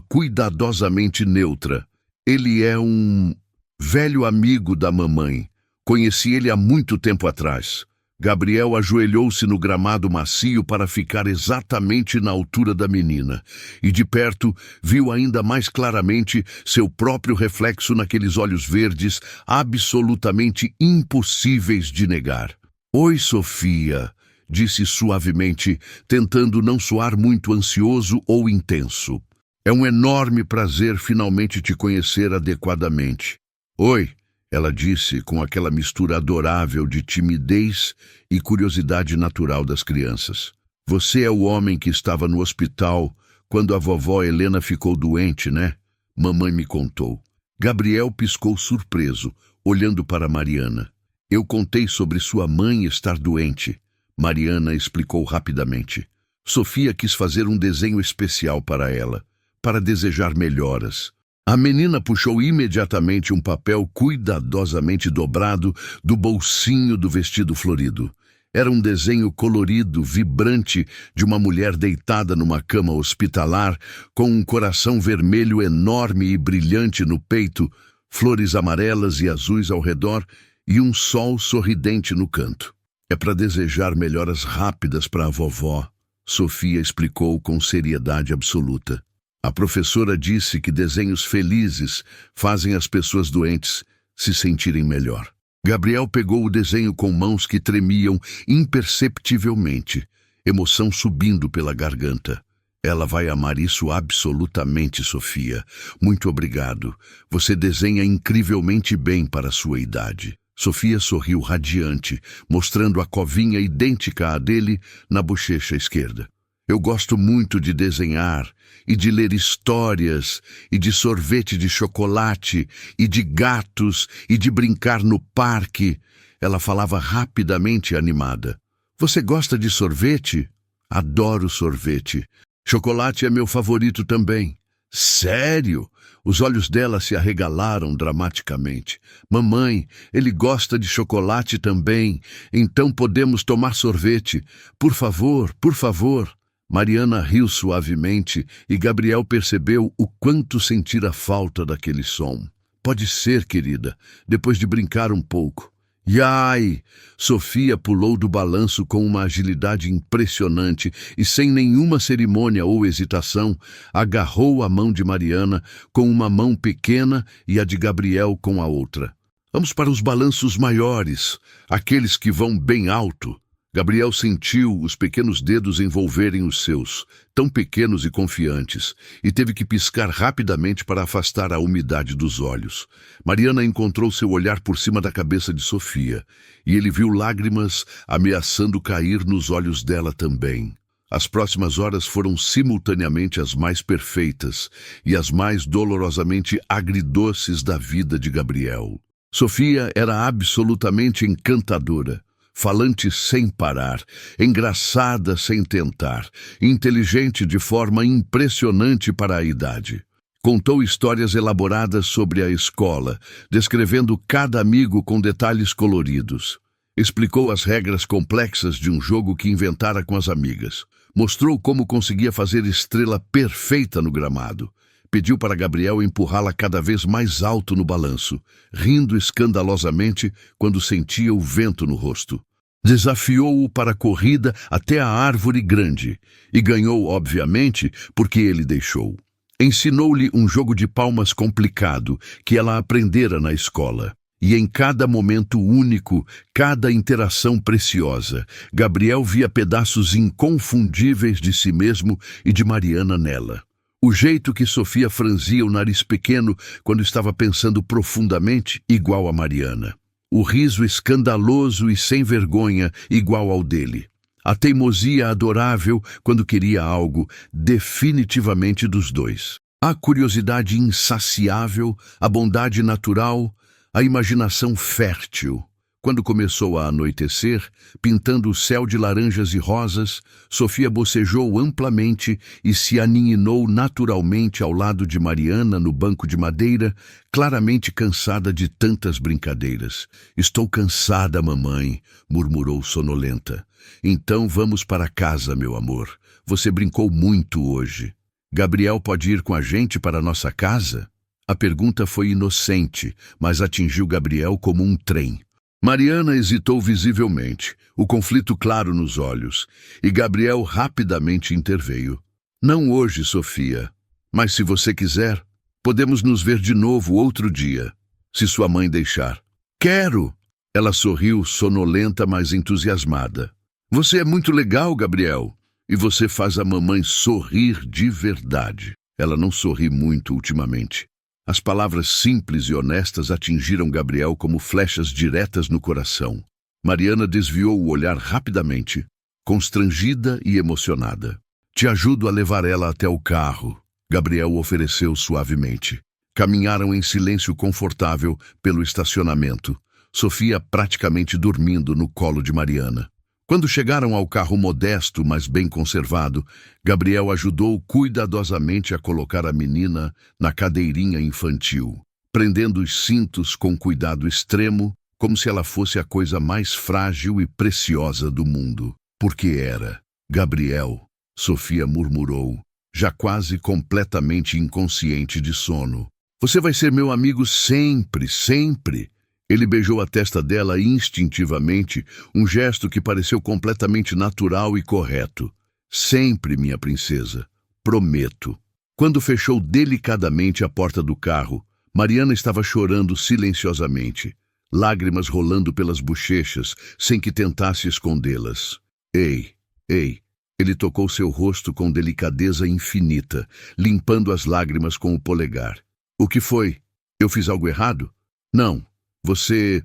cuidadosamente neutra. Ele é um velho amigo da mamãe. Conheci ele há muito tempo atrás. Gabriel ajoelhou-se no gramado macio para ficar exatamente na altura da menina, e de perto viu ainda mais claramente seu próprio reflexo naqueles olhos verdes absolutamente impossíveis de negar. Oi, Sofia, disse suavemente, tentando não soar muito ansioso ou intenso. É um enorme prazer finalmente te conhecer adequadamente. Oi, ela disse com aquela mistura adorável de timidez e curiosidade natural das crianças. Você é o homem que estava no hospital quando a vovó Helena ficou doente, né? Mamãe me contou. Gabriel piscou surpreso, olhando para Mariana. Eu contei sobre sua mãe estar doente. Mariana explicou rapidamente. Sofia quis fazer um desenho especial para ela, para desejar melhoras. A menina puxou imediatamente um papel cuidadosamente dobrado do bolsinho do vestido florido. Era um desenho colorido, vibrante, de uma mulher deitada numa cama hospitalar, com um coração vermelho enorme e brilhante no peito, flores amarelas e azuis ao redor e um sol sorridente no canto. É para desejar melhoras rápidas para a vovó, Sofia explicou com seriedade absoluta. A professora disse que desenhos felizes fazem as pessoas doentes se sentirem melhor. Gabriel pegou o desenho com mãos que tremiam imperceptivelmente, emoção subindo pela garganta. Ela vai amar isso absolutamente, Sofia. Muito obrigado. Você desenha incrivelmente bem para a sua idade. Sofia sorriu radiante, mostrando a covinha idêntica à dele na bochecha esquerda. Eu gosto muito de desenhar e de ler histórias e de sorvete de chocolate e de gatos e de brincar no parque. Ela falava rapidamente e animada. Você gosta de sorvete? Adoro sorvete. Chocolate é meu favorito também. Sério? Os olhos dela se arregalaram dramaticamente. Mamãe, ele gosta de chocolate também, então podemos tomar sorvete. Por favor, por favor. Mariana riu suavemente e Gabriel percebeu o quanto sentira falta daquele som. Pode ser, querida, depois de brincar um pouco. Yai! Sofia pulou do balanço com uma agilidade impressionante e, sem nenhuma cerimônia ou hesitação, agarrou a mão de Mariana com uma mão pequena e a de Gabriel com a outra. Vamos para os balanços maiores, aqueles que vão bem alto. Gabriel sentiu os pequenos dedos envolverem os seus, tão pequenos e confiantes, e teve que piscar rapidamente para afastar a umidade dos olhos. Mariana encontrou seu olhar por cima da cabeça de Sofia, e ele viu lágrimas ameaçando cair nos olhos dela também. As próximas horas foram simultaneamente as mais perfeitas e as mais dolorosamente agridoces da vida de Gabriel. Sofia era absolutamente encantadora. Falante sem parar, engraçada sem tentar, inteligente de forma impressionante para a idade. Contou histórias elaboradas sobre a escola, descrevendo cada amigo com detalhes coloridos. Explicou as regras complexas de um jogo que inventara com as amigas. Mostrou como conseguia fazer estrela perfeita no gramado. Pediu para Gabriel empurrá-la cada vez mais alto no balanço, rindo escandalosamente quando sentia o vento no rosto. Desafiou-o para a corrida até a árvore grande e ganhou, obviamente, porque ele deixou. Ensinou-lhe um jogo de palmas complicado que ela aprendera na escola. E em cada momento único, cada interação preciosa, Gabriel via pedaços inconfundíveis de si mesmo e de Mariana nela. O jeito que Sofia franzia o nariz pequeno quando estava pensando profundamente, igual a Mariana. O riso escandaloso e sem vergonha, igual ao dele. A teimosia adorável quando queria algo, definitivamente dos dois. A curiosidade insaciável, a bondade natural, a imaginação fértil. Quando começou a anoitecer, pintando o céu de laranjas e rosas, Sofia bocejou amplamente e se aninou naturalmente ao lado de Mariana no banco de madeira, claramente cansada de tantas brincadeiras. Estou cansada, mamãe, murmurou sonolenta. Então vamos para casa, meu amor. Você brincou muito hoje. Gabriel pode ir com a gente para nossa casa? A pergunta foi inocente, mas atingiu Gabriel como um trem. Mariana hesitou visivelmente, o conflito claro nos olhos, e Gabriel rapidamente interveio. Não hoje, Sofia, mas se você quiser, podemos nos ver de novo outro dia, se sua mãe deixar. Quero! Ela sorriu, sonolenta, mas entusiasmada. Você é muito legal, Gabriel, e você faz a mamãe sorrir de verdade. Ela não sorri muito ultimamente. As palavras simples e honestas atingiram Gabriel como flechas diretas no coração. Mariana desviou o olhar rapidamente, constrangida e emocionada. Te ajudo a levar ela até o carro, Gabriel ofereceu suavemente. Caminharam em silêncio confortável pelo estacionamento, Sofia praticamente dormindo no colo de Mariana. Quando chegaram ao carro modesto, mas bem conservado, Gabriel ajudou cuidadosamente a colocar a menina na cadeirinha infantil, prendendo os cintos com cuidado extremo, como se ela fosse a coisa mais frágil e preciosa do mundo. Porque era. Gabriel, Sofia murmurou, já quase completamente inconsciente de sono. Você vai ser meu amigo sempre, sempre. Ele beijou a testa dela instintivamente, um gesto que pareceu completamente natural e correto. Sempre, minha princesa. Prometo. Quando fechou delicadamente a porta do carro, Mariana estava chorando silenciosamente, lágrimas rolando pelas bochechas, sem que tentasse escondê-las. Ei, ei! Ele tocou seu rosto com delicadeza infinita, limpando as lágrimas com o polegar. O que foi? Eu fiz algo errado? Não. Você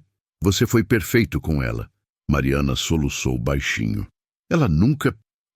foi perfeito com ela. Mariana soluçou baixinho.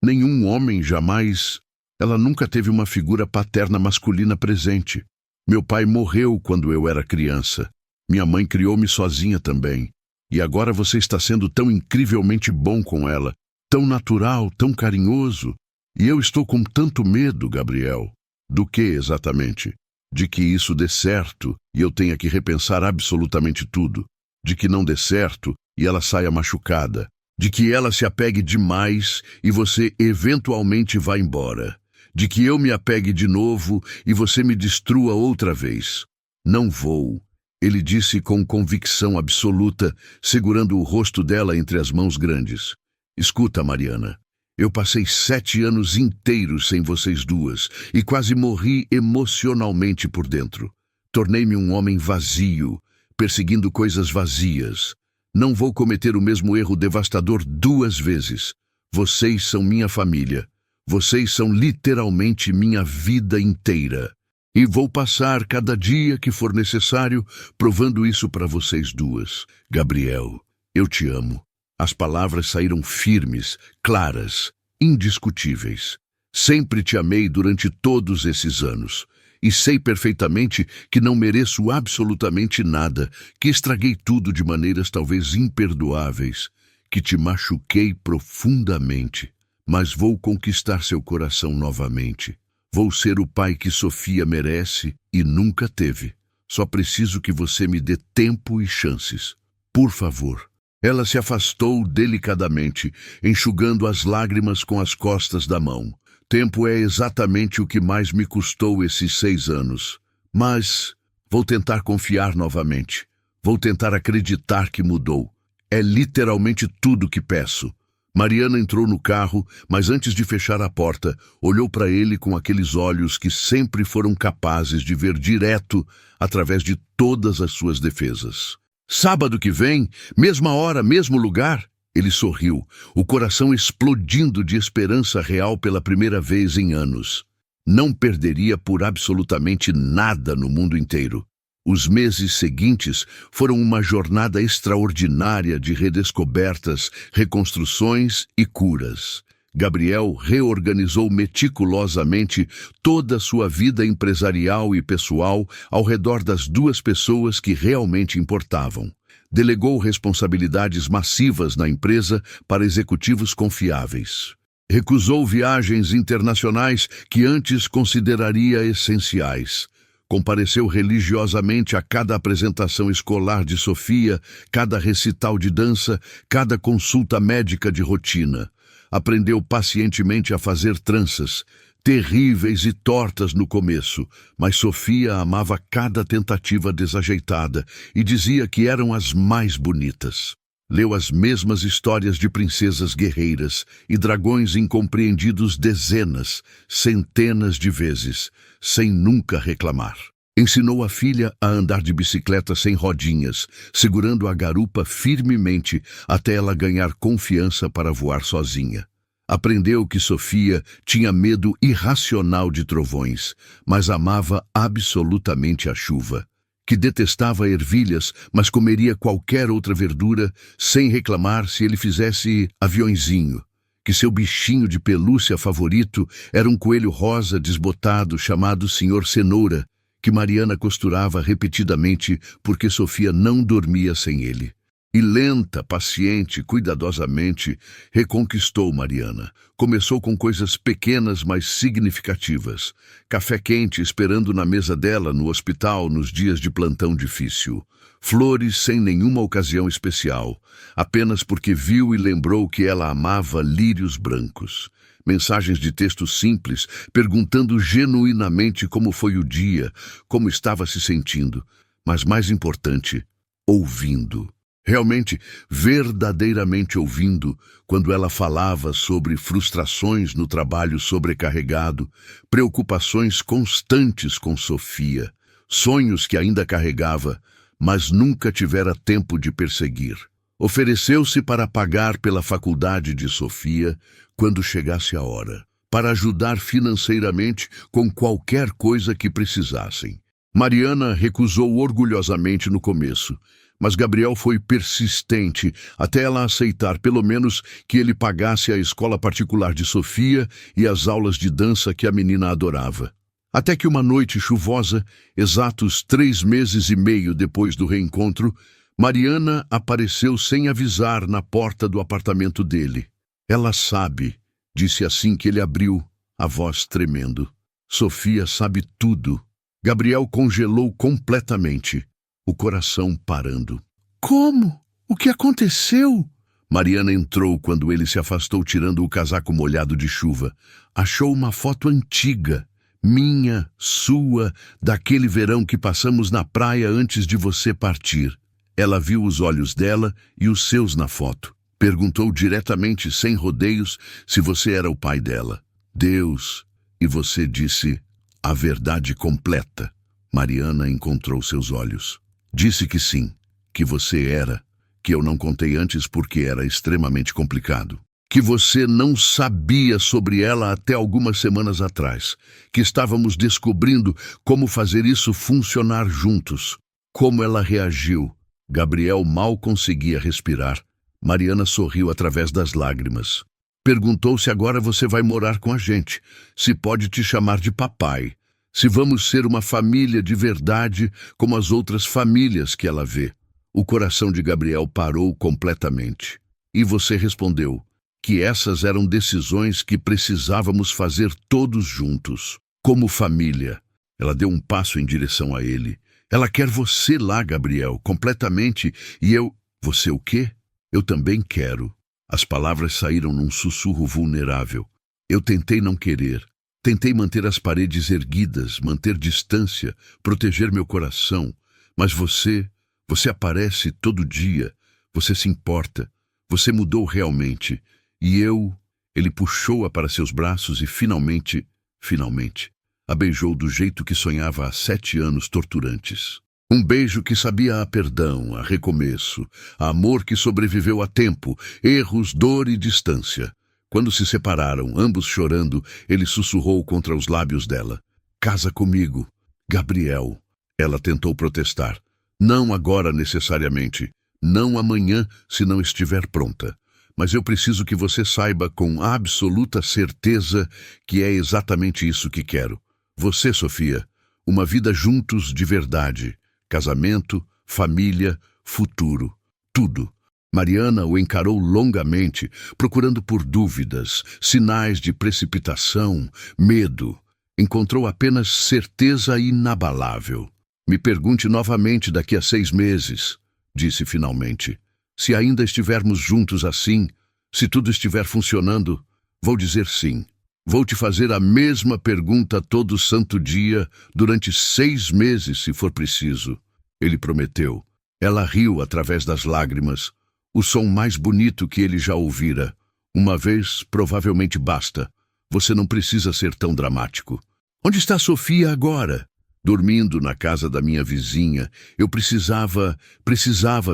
Nenhum homem jamais... Ela nunca teve uma figura paterna masculina presente. Meu pai morreu quando eu era criança. Minha mãe criou-me sozinha também. E agora você está sendo tão incrivelmente bom com ela, tão natural, tão carinhoso. E eu estou com tanto medo, Gabriel. Do que exatamente? De que isso dê certo e eu tenha que repensar absolutamente tudo. De que não dê certo e ela saia machucada. De que ela se apegue demais e você eventualmente vá embora. De que eu me apegue de novo e você me destrua outra vez. Não vou, ele disse com convicção absoluta, segurando o rosto dela entre as mãos grandes. Escuta, Mariana, eu passei 7 anos inteiros sem vocês duas e quase morri emocionalmente por dentro. Tornei-me um homem vazio, perseguindo coisas vazias. Não vou cometer o mesmo erro devastador 2 vezes. Vocês são minha família. Vocês são literalmente minha vida inteira. E vou passar cada dia que for necessário provando isso para vocês duas. Gabriel, eu te amo. As palavras saíram firmes, claras, indiscutíveis. Sempre te amei durante todos esses anos. E sei perfeitamente que não mereço absolutamente nada, que estraguei tudo de maneiras talvez imperdoáveis, que te machuquei profundamente. Mas vou conquistar seu coração novamente. Vou ser o pai que Sofia merece e nunca teve. Só preciso que você me dê tempo e chances. Por favor. Ela se afastou delicadamente, enxugando as lágrimas com as costas da mão. Tempo é exatamente o que mais me custou esses 6 anos. Mas vou tentar confiar novamente. Vou tentar acreditar que mudou. É literalmente tudo que peço. Mariana entrou no carro, mas antes de fechar a porta, olhou para ele com aqueles olhos que sempre foram capazes de ver direto através de todas as suas defesas. Sábado que vem, mesma hora, mesmo lugar? Ele sorriu, o coração explodindo de esperança real pela primeira vez em anos. Não perderia por absolutamente nada no mundo inteiro. Os meses seguintes foram uma jornada extraordinária de redescobertas, reconstruções e curas. Gabriel reorganizou meticulosamente toda a sua vida empresarial e pessoal ao redor das 2 pessoas que realmente importavam. Delegou responsabilidades massivas na empresa para executivos confiáveis. Recusou viagens internacionais que antes consideraria essenciais. Compareceu religiosamente a cada apresentação escolar de Sofia, cada recital de dança, cada consulta médica de rotina. Aprendeu pacientemente a fazer tranças, terríveis e tortas no começo, mas Sofia amava cada tentativa desajeitada e dizia que eram as mais bonitas. Leu as mesmas histórias de princesas guerreiras e dragões incompreendidos dezenas, centenas de vezes, sem nunca reclamar. Ensinou a filha a andar de bicicleta sem rodinhas, segurando a garupa firmemente até ela ganhar confiança para voar sozinha. Aprendeu que Sofia tinha medo irracional de trovões, mas amava absolutamente a chuva. Que detestava ervilhas, mas comeria qualquer outra verdura sem reclamar se ele fizesse aviõezinho. Que seu bichinho de pelúcia favorito era um coelho rosa desbotado chamado Senhor Cenoura, que Mariana costurava repetidamente porque Sofia não dormia sem ele. E lenta, paciente, cuidadosamente, reconquistou Mariana. Começou com coisas pequenas, mas significativas. Café quente esperando na mesa dela no hospital nos dias de plantão difícil. Flores sem nenhuma ocasião especial, apenas porque viu e lembrou que ela amava lírios brancos. Mensagens de texto simples, perguntando genuinamente como foi o dia, como estava se sentindo. Mas mais importante, ouvindo. realmente, verdadeiramente ouvindo, quando ela falava sobre frustrações no trabalho sobrecarregado, preocupações constantes com Sofia, sonhos que ainda carregava, mas nunca tivera tempo de perseguir. Ofereceu-se para pagar pela faculdade de Sofia quando chegasse a hora, para ajudar financeiramente com qualquer coisa que precisassem. Mariana recusou orgulhosamente no começo, mas Gabriel foi persistente até ela aceitar pelo menos que ele pagasse a escola particular de Sofia e as aulas de dança que a menina adorava. Até que uma noite chuvosa, exatos 3 meses e meio depois do reencontro, Mariana apareceu sem avisar na porta do apartamento dele. Ela sabe, disse assim que ele abriu, a voz tremendo. Sofia sabe tudo. Gabriel congelou completamente, o coração parando. Como? O que aconteceu? Mariana entrou quando ele se afastou tirando o casaco molhado de chuva. Achou uma foto antiga, minha, sua, daquele verão que passamos na praia antes de você partir. Ela viu os olhos dela e os seus na foto. Perguntou diretamente, sem rodeios, se você era o pai dela. Deus! E você disse a verdade completa. Mariana encontrou seus olhos. Disse que sim, que você era, que eu não contei antes porque era extremamente complicado. Que você não sabia sobre ela até algumas semanas atrás. Que estávamos descobrindo como fazer isso funcionar juntos. Como ela reagiu. Gabriel mal conseguia respirar. Mariana sorriu através das lágrimas. Perguntou se agora você vai morar com a gente, se pode te chamar de papai, se vamos ser uma família de verdade como as outras famílias que ela vê. O coração de Gabriel parou completamente. E você respondeu que essas eram decisões que precisávamos fazer todos juntos, como família. Ela deu um passo em direção a ele. Ela quer você lá, Gabriel, completamente, e eu... Você o quê? Eu também quero. As palavras saíram num sussurro vulnerável. Eu tentei não querer. Tentei manter as paredes erguidas, manter distância, proteger meu coração. Mas você aparece todo dia. Você se importa. Você mudou realmente. E eu... Ele puxou-a para seus braços e finalmente, a beijou do jeito que sonhava há 7 anos torturantes. Um beijo que sabia a perdão, a recomeço, a amor que sobreviveu a tempo, erros, dor e distância. Quando se separaram, ambos chorando, ele sussurrou contra os lábios dela. Casa comigo, Gabriel. Ela tentou protestar. Não agora necessariamente. Não amanhã, se não estiver pronta. Mas eu preciso que você saiba com absoluta certeza que é exatamente isso que quero. Você, Sofia, uma vida juntos de verdade. Casamento, família, futuro, tudo. Mariana o encarou longamente, procurando por dúvidas, sinais de precipitação, medo. Encontrou apenas certeza inabalável. Me pergunte novamente daqui a 6 meses, disse finalmente. Se ainda estivermos juntos assim, se tudo estiver funcionando, vou dizer sim. Vou te fazer a mesma pergunta todo santo dia, durante 6 meses, se for preciso. Ele prometeu. Ela riu através das lágrimas. O som mais bonito que ele já ouvira. Uma vez, provavelmente basta. Você não precisa ser tão dramático. Onde está Sofia agora? Dormindo na casa da minha vizinha. Eu precisava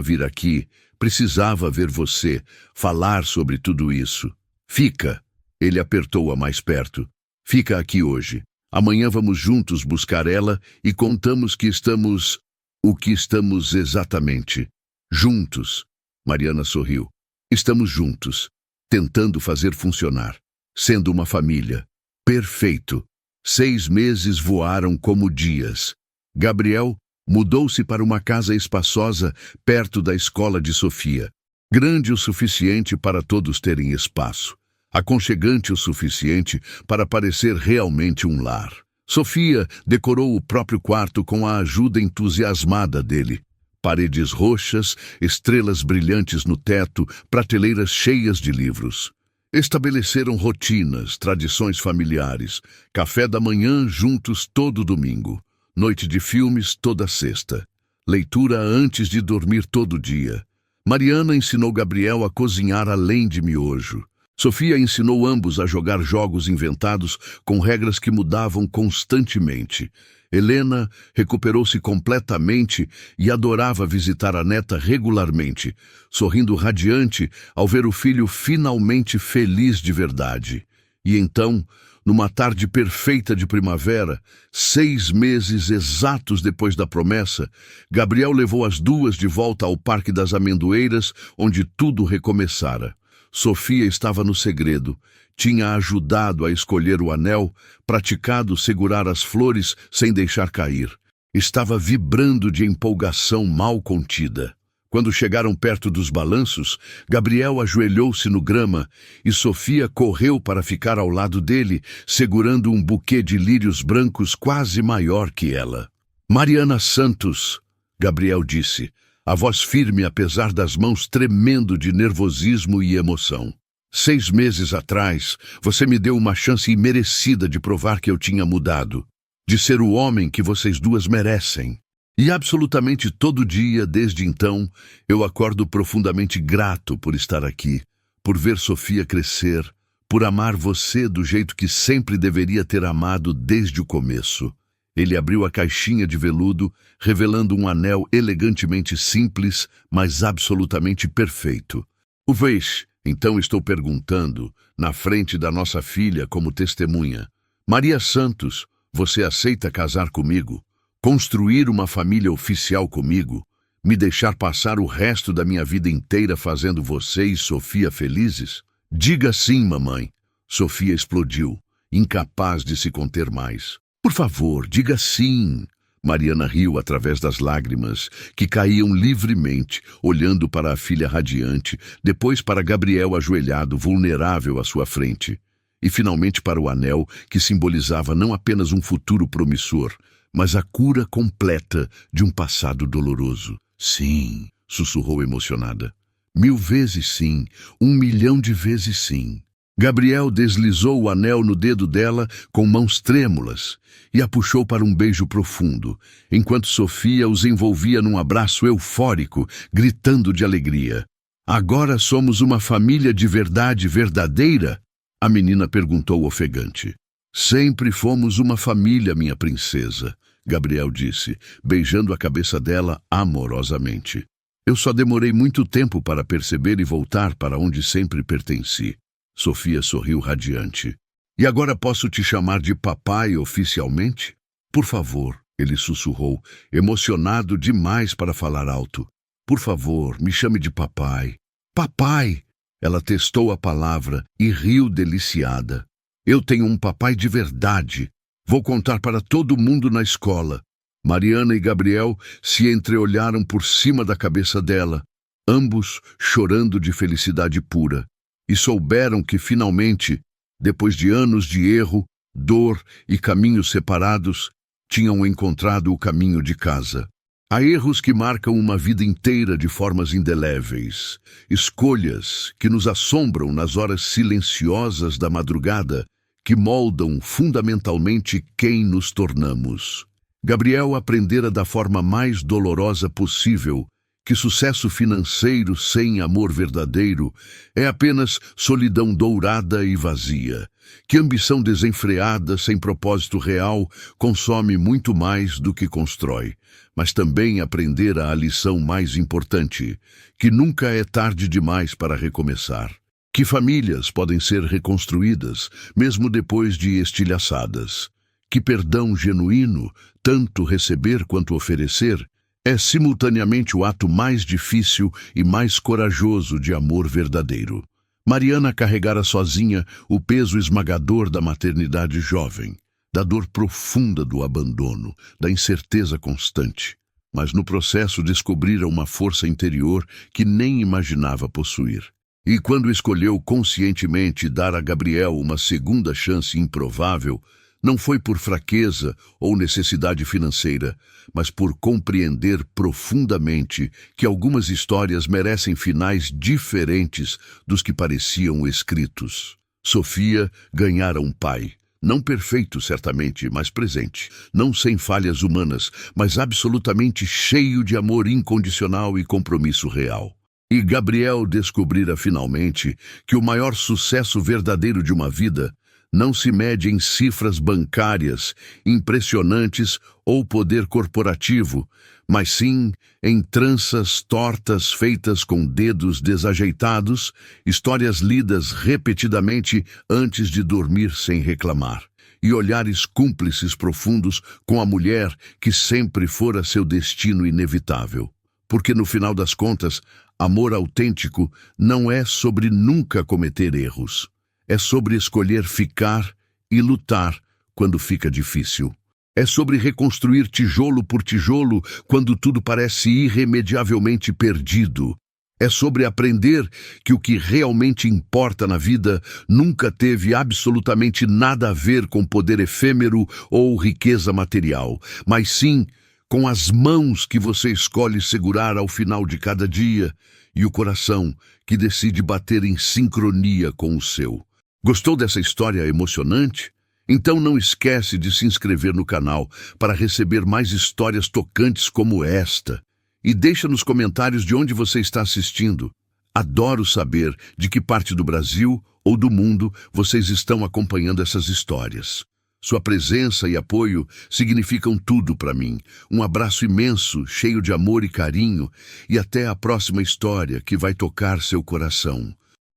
vir aqui. Precisava ver você, falar sobre tudo isso. Fica. Ele apertou-a mais perto. Fica aqui hoje. Amanhã vamos juntos buscar ela e contamos que estamos... O que estamos exatamente? Juntos. Mariana sorriu. Estamos juntos, tentando fazer funcionar, sendo uma família. Perfeito. 6 meses voaram como dias. Gabriel mudou-se para uma casa espaçosa perto da escola de Sofia. Grande o suficiente para todos terem espaço. Aconchegante o suficiente para parecer realmente um lar. Sofia decorou o próprio quarto com a ajuda entusiasmada dele. Paredes roxas, estrelas brilhantes no teto, prateleiras cheias de livros. Estabeleceram rotinas, tradições familiares. Café da manhã juntos todo domingo. Noite de filmes toda sexta. Leitura antes de dormir todo dia. Mariana ensinou Gabriel a cozinhar além de miojo. Sofia ensinou ambos a jogar jogos inventados com regras que mudavam constantemente. Helena recuperou-se completamente e adorava visitar a neta regularmente, sorrindo radiante ao ver o filho finalmente feliz de verdade. E então, numa tarde perfeita de primavera, 6 meses exatos depois da promessa, Gabriel levou as duas de volta ao Parque das Amendoeiras, onde tudo recomeçara. Sofia estava no segredo. Tinha ajudado a escolher o anel, praticado segurar as flores sem deixar cair. Estava vibrando de empolgação mal contida. Quando chegaram perto dos balanços, Gabriel ajoelhou-se no grama e Sofia correu para ficar ao lado dele, segurando um buquê de lírios brancos quase maior que ela. "Mariana Santos", Gabriel disse, a voz firme apesar das mãos tremendo de nervosismo e emoção. "6 meses atrás, você me deu uma chance imerecida de provar que eu tinha mudado, de ser o homem que vocês duas merecem. E absolutamente todo dia, desde então, eu acordo profundamente grato por estar aqui, por ver Sofia crescer, por amar você do jeito que sempre deveria ter amado desde o começo." Ele abriu a caixinha de veludo, revelando um anel elegantemente simples, mas absolutamente perfeito. "O vês, então estou perguntando, na frente da nossa filha como testemunha. Maria Santos, você aceita casar comigo? Construir uma família oficial comigo? Me deixar passar o resto da minha vida inteira fazendo você e Sofia felizes?" "Diga sim, mamãe." Sofia explodiu, incapaz de se conter mais. "Por favor, diga sim." Mariana riu através das lágrimas, que caíam livremente, olhando para a filha radiante, depois para Gabriel ajoelhado, vulnerável à sua frente, e finalmente para o anel, que simbolizava não apenas um futuro promissor, mas a cura completa de um passado doloroso. "Sim", sussurrou emocionada. "1000 vezes sim, 1 milhão de vezes sim." Gabriel deslizou o anel no dedo dela com mãos trêmulas e a puxou para um beijo profundo, enquanto Sofia os envolvia num abraço eufórico, gritando de alegria. "Agora somos uma família de verdade verdadeira?" A menina perguntou ofegante. "Sempre fomos uma família, minha princesa", Gabriel disse, beijando a cabeça dela amorosamente. "Eu só demorei muito tempo para perceber e voltar para onde sempre pertenci." Sofia sorriu radiante. "E agora posso te chamar de papai oficialmente?" "Por favor", ele sussurrou, emocionado demais para falar alto. "Por favor, me chame de papai." "Papai!" Ela testou a palavra e riu deliciada. "Eu tenho um papai de verdade. Vou contar para todo mundo na escola." Mariana e Gabriel se entreolharam por cima da cabeça dela, ambos chorando de felicidade pura. E souberam que, finalmente, depois de anos de erro, dor e caminhos separados, tinham encontrado o caminho de casa. Há erros que marcam uma vida inteira de formas indeléveis, escolhas que nos assombram nas horas silenciosas da madrugada, que moldam fundamentalmente quem nos tornamos. Gabriel aprendera da forma mais dolorosa possível que sucesso financeiro sem amor verdadeiro é apenas solidão dourada e vazia, que ambição desenfreada sem propósito real consome muito mais do que constrói, mas também aprendera a lição mais importante, que nunca é tarde demais para recomeçar, que famílias podem ser reconstruídas mesmo depois de estilhaçadas, que perdão genuíno, tanto receber quanto oferecer, é simultaneamente o ato mais difícil e mais corajoso de amor verdadeiro. Mariana carregara sozinha o peso esmagador da maternidade jovem, da dor profunda do abandono, da incerteza constante. Mas no processo descobrira uma força interior que nem imaginava possuir. E quando escolheu conscientemente dar a Gabriel uma segunda chance improvável, não foi por fraqueza ou necessidade financeira, mas por compreender profundamente que algumas histórias merecem finais diferentes dos que pareciam escritos. Sofia ganhara um pai, não perfeito certamente, mas presente, não sem falhas humanas, mas absolutamente cheio de amor incondicional e compromisso real. E Gabriel descobrira finalmente que o maior sucesso verdadeiro de uma vida não se mede em cifras bancárias impressionantes ou poder corporativo, mas sim em tranças tortas feitas com dedos desajeitados, histórias lidas repetidamente antes de dormir sem reclamar, e olhares cúmplices profundos com a mulher que sempre fora seu destino inevitável. Porque no final das contas, amor autêntico não é sobre nunca cometer erros. É sobre escolher ficar e lutar quando fica difícil. É sobre reconstruir tijolo por tijolo quando tudo parece irremediavelmente perdido. É sobre aprender que o que realmente importa na vida nunca teve absolutamente nada a ver com poder efêmero ou riqueza material, mas sim com as mãos que você escolhe segurar ao final de cada dia e o coração que decide bater em sincronia com o seu. Gostou dessa história emocionante? Então não esquece de se inscrever no canal para receber mais histórias tocantes como esta. E deixa nos comentários de onde você está assistindo. Adoro saber de que parte do Brasil ou do mundo vocês estão acompanhando essas histórias. Sua presença e apoio significam tudo para mim. Um abraço imenso, cheio de amor e carinho, e até a próxima história que vai tocar seu coração.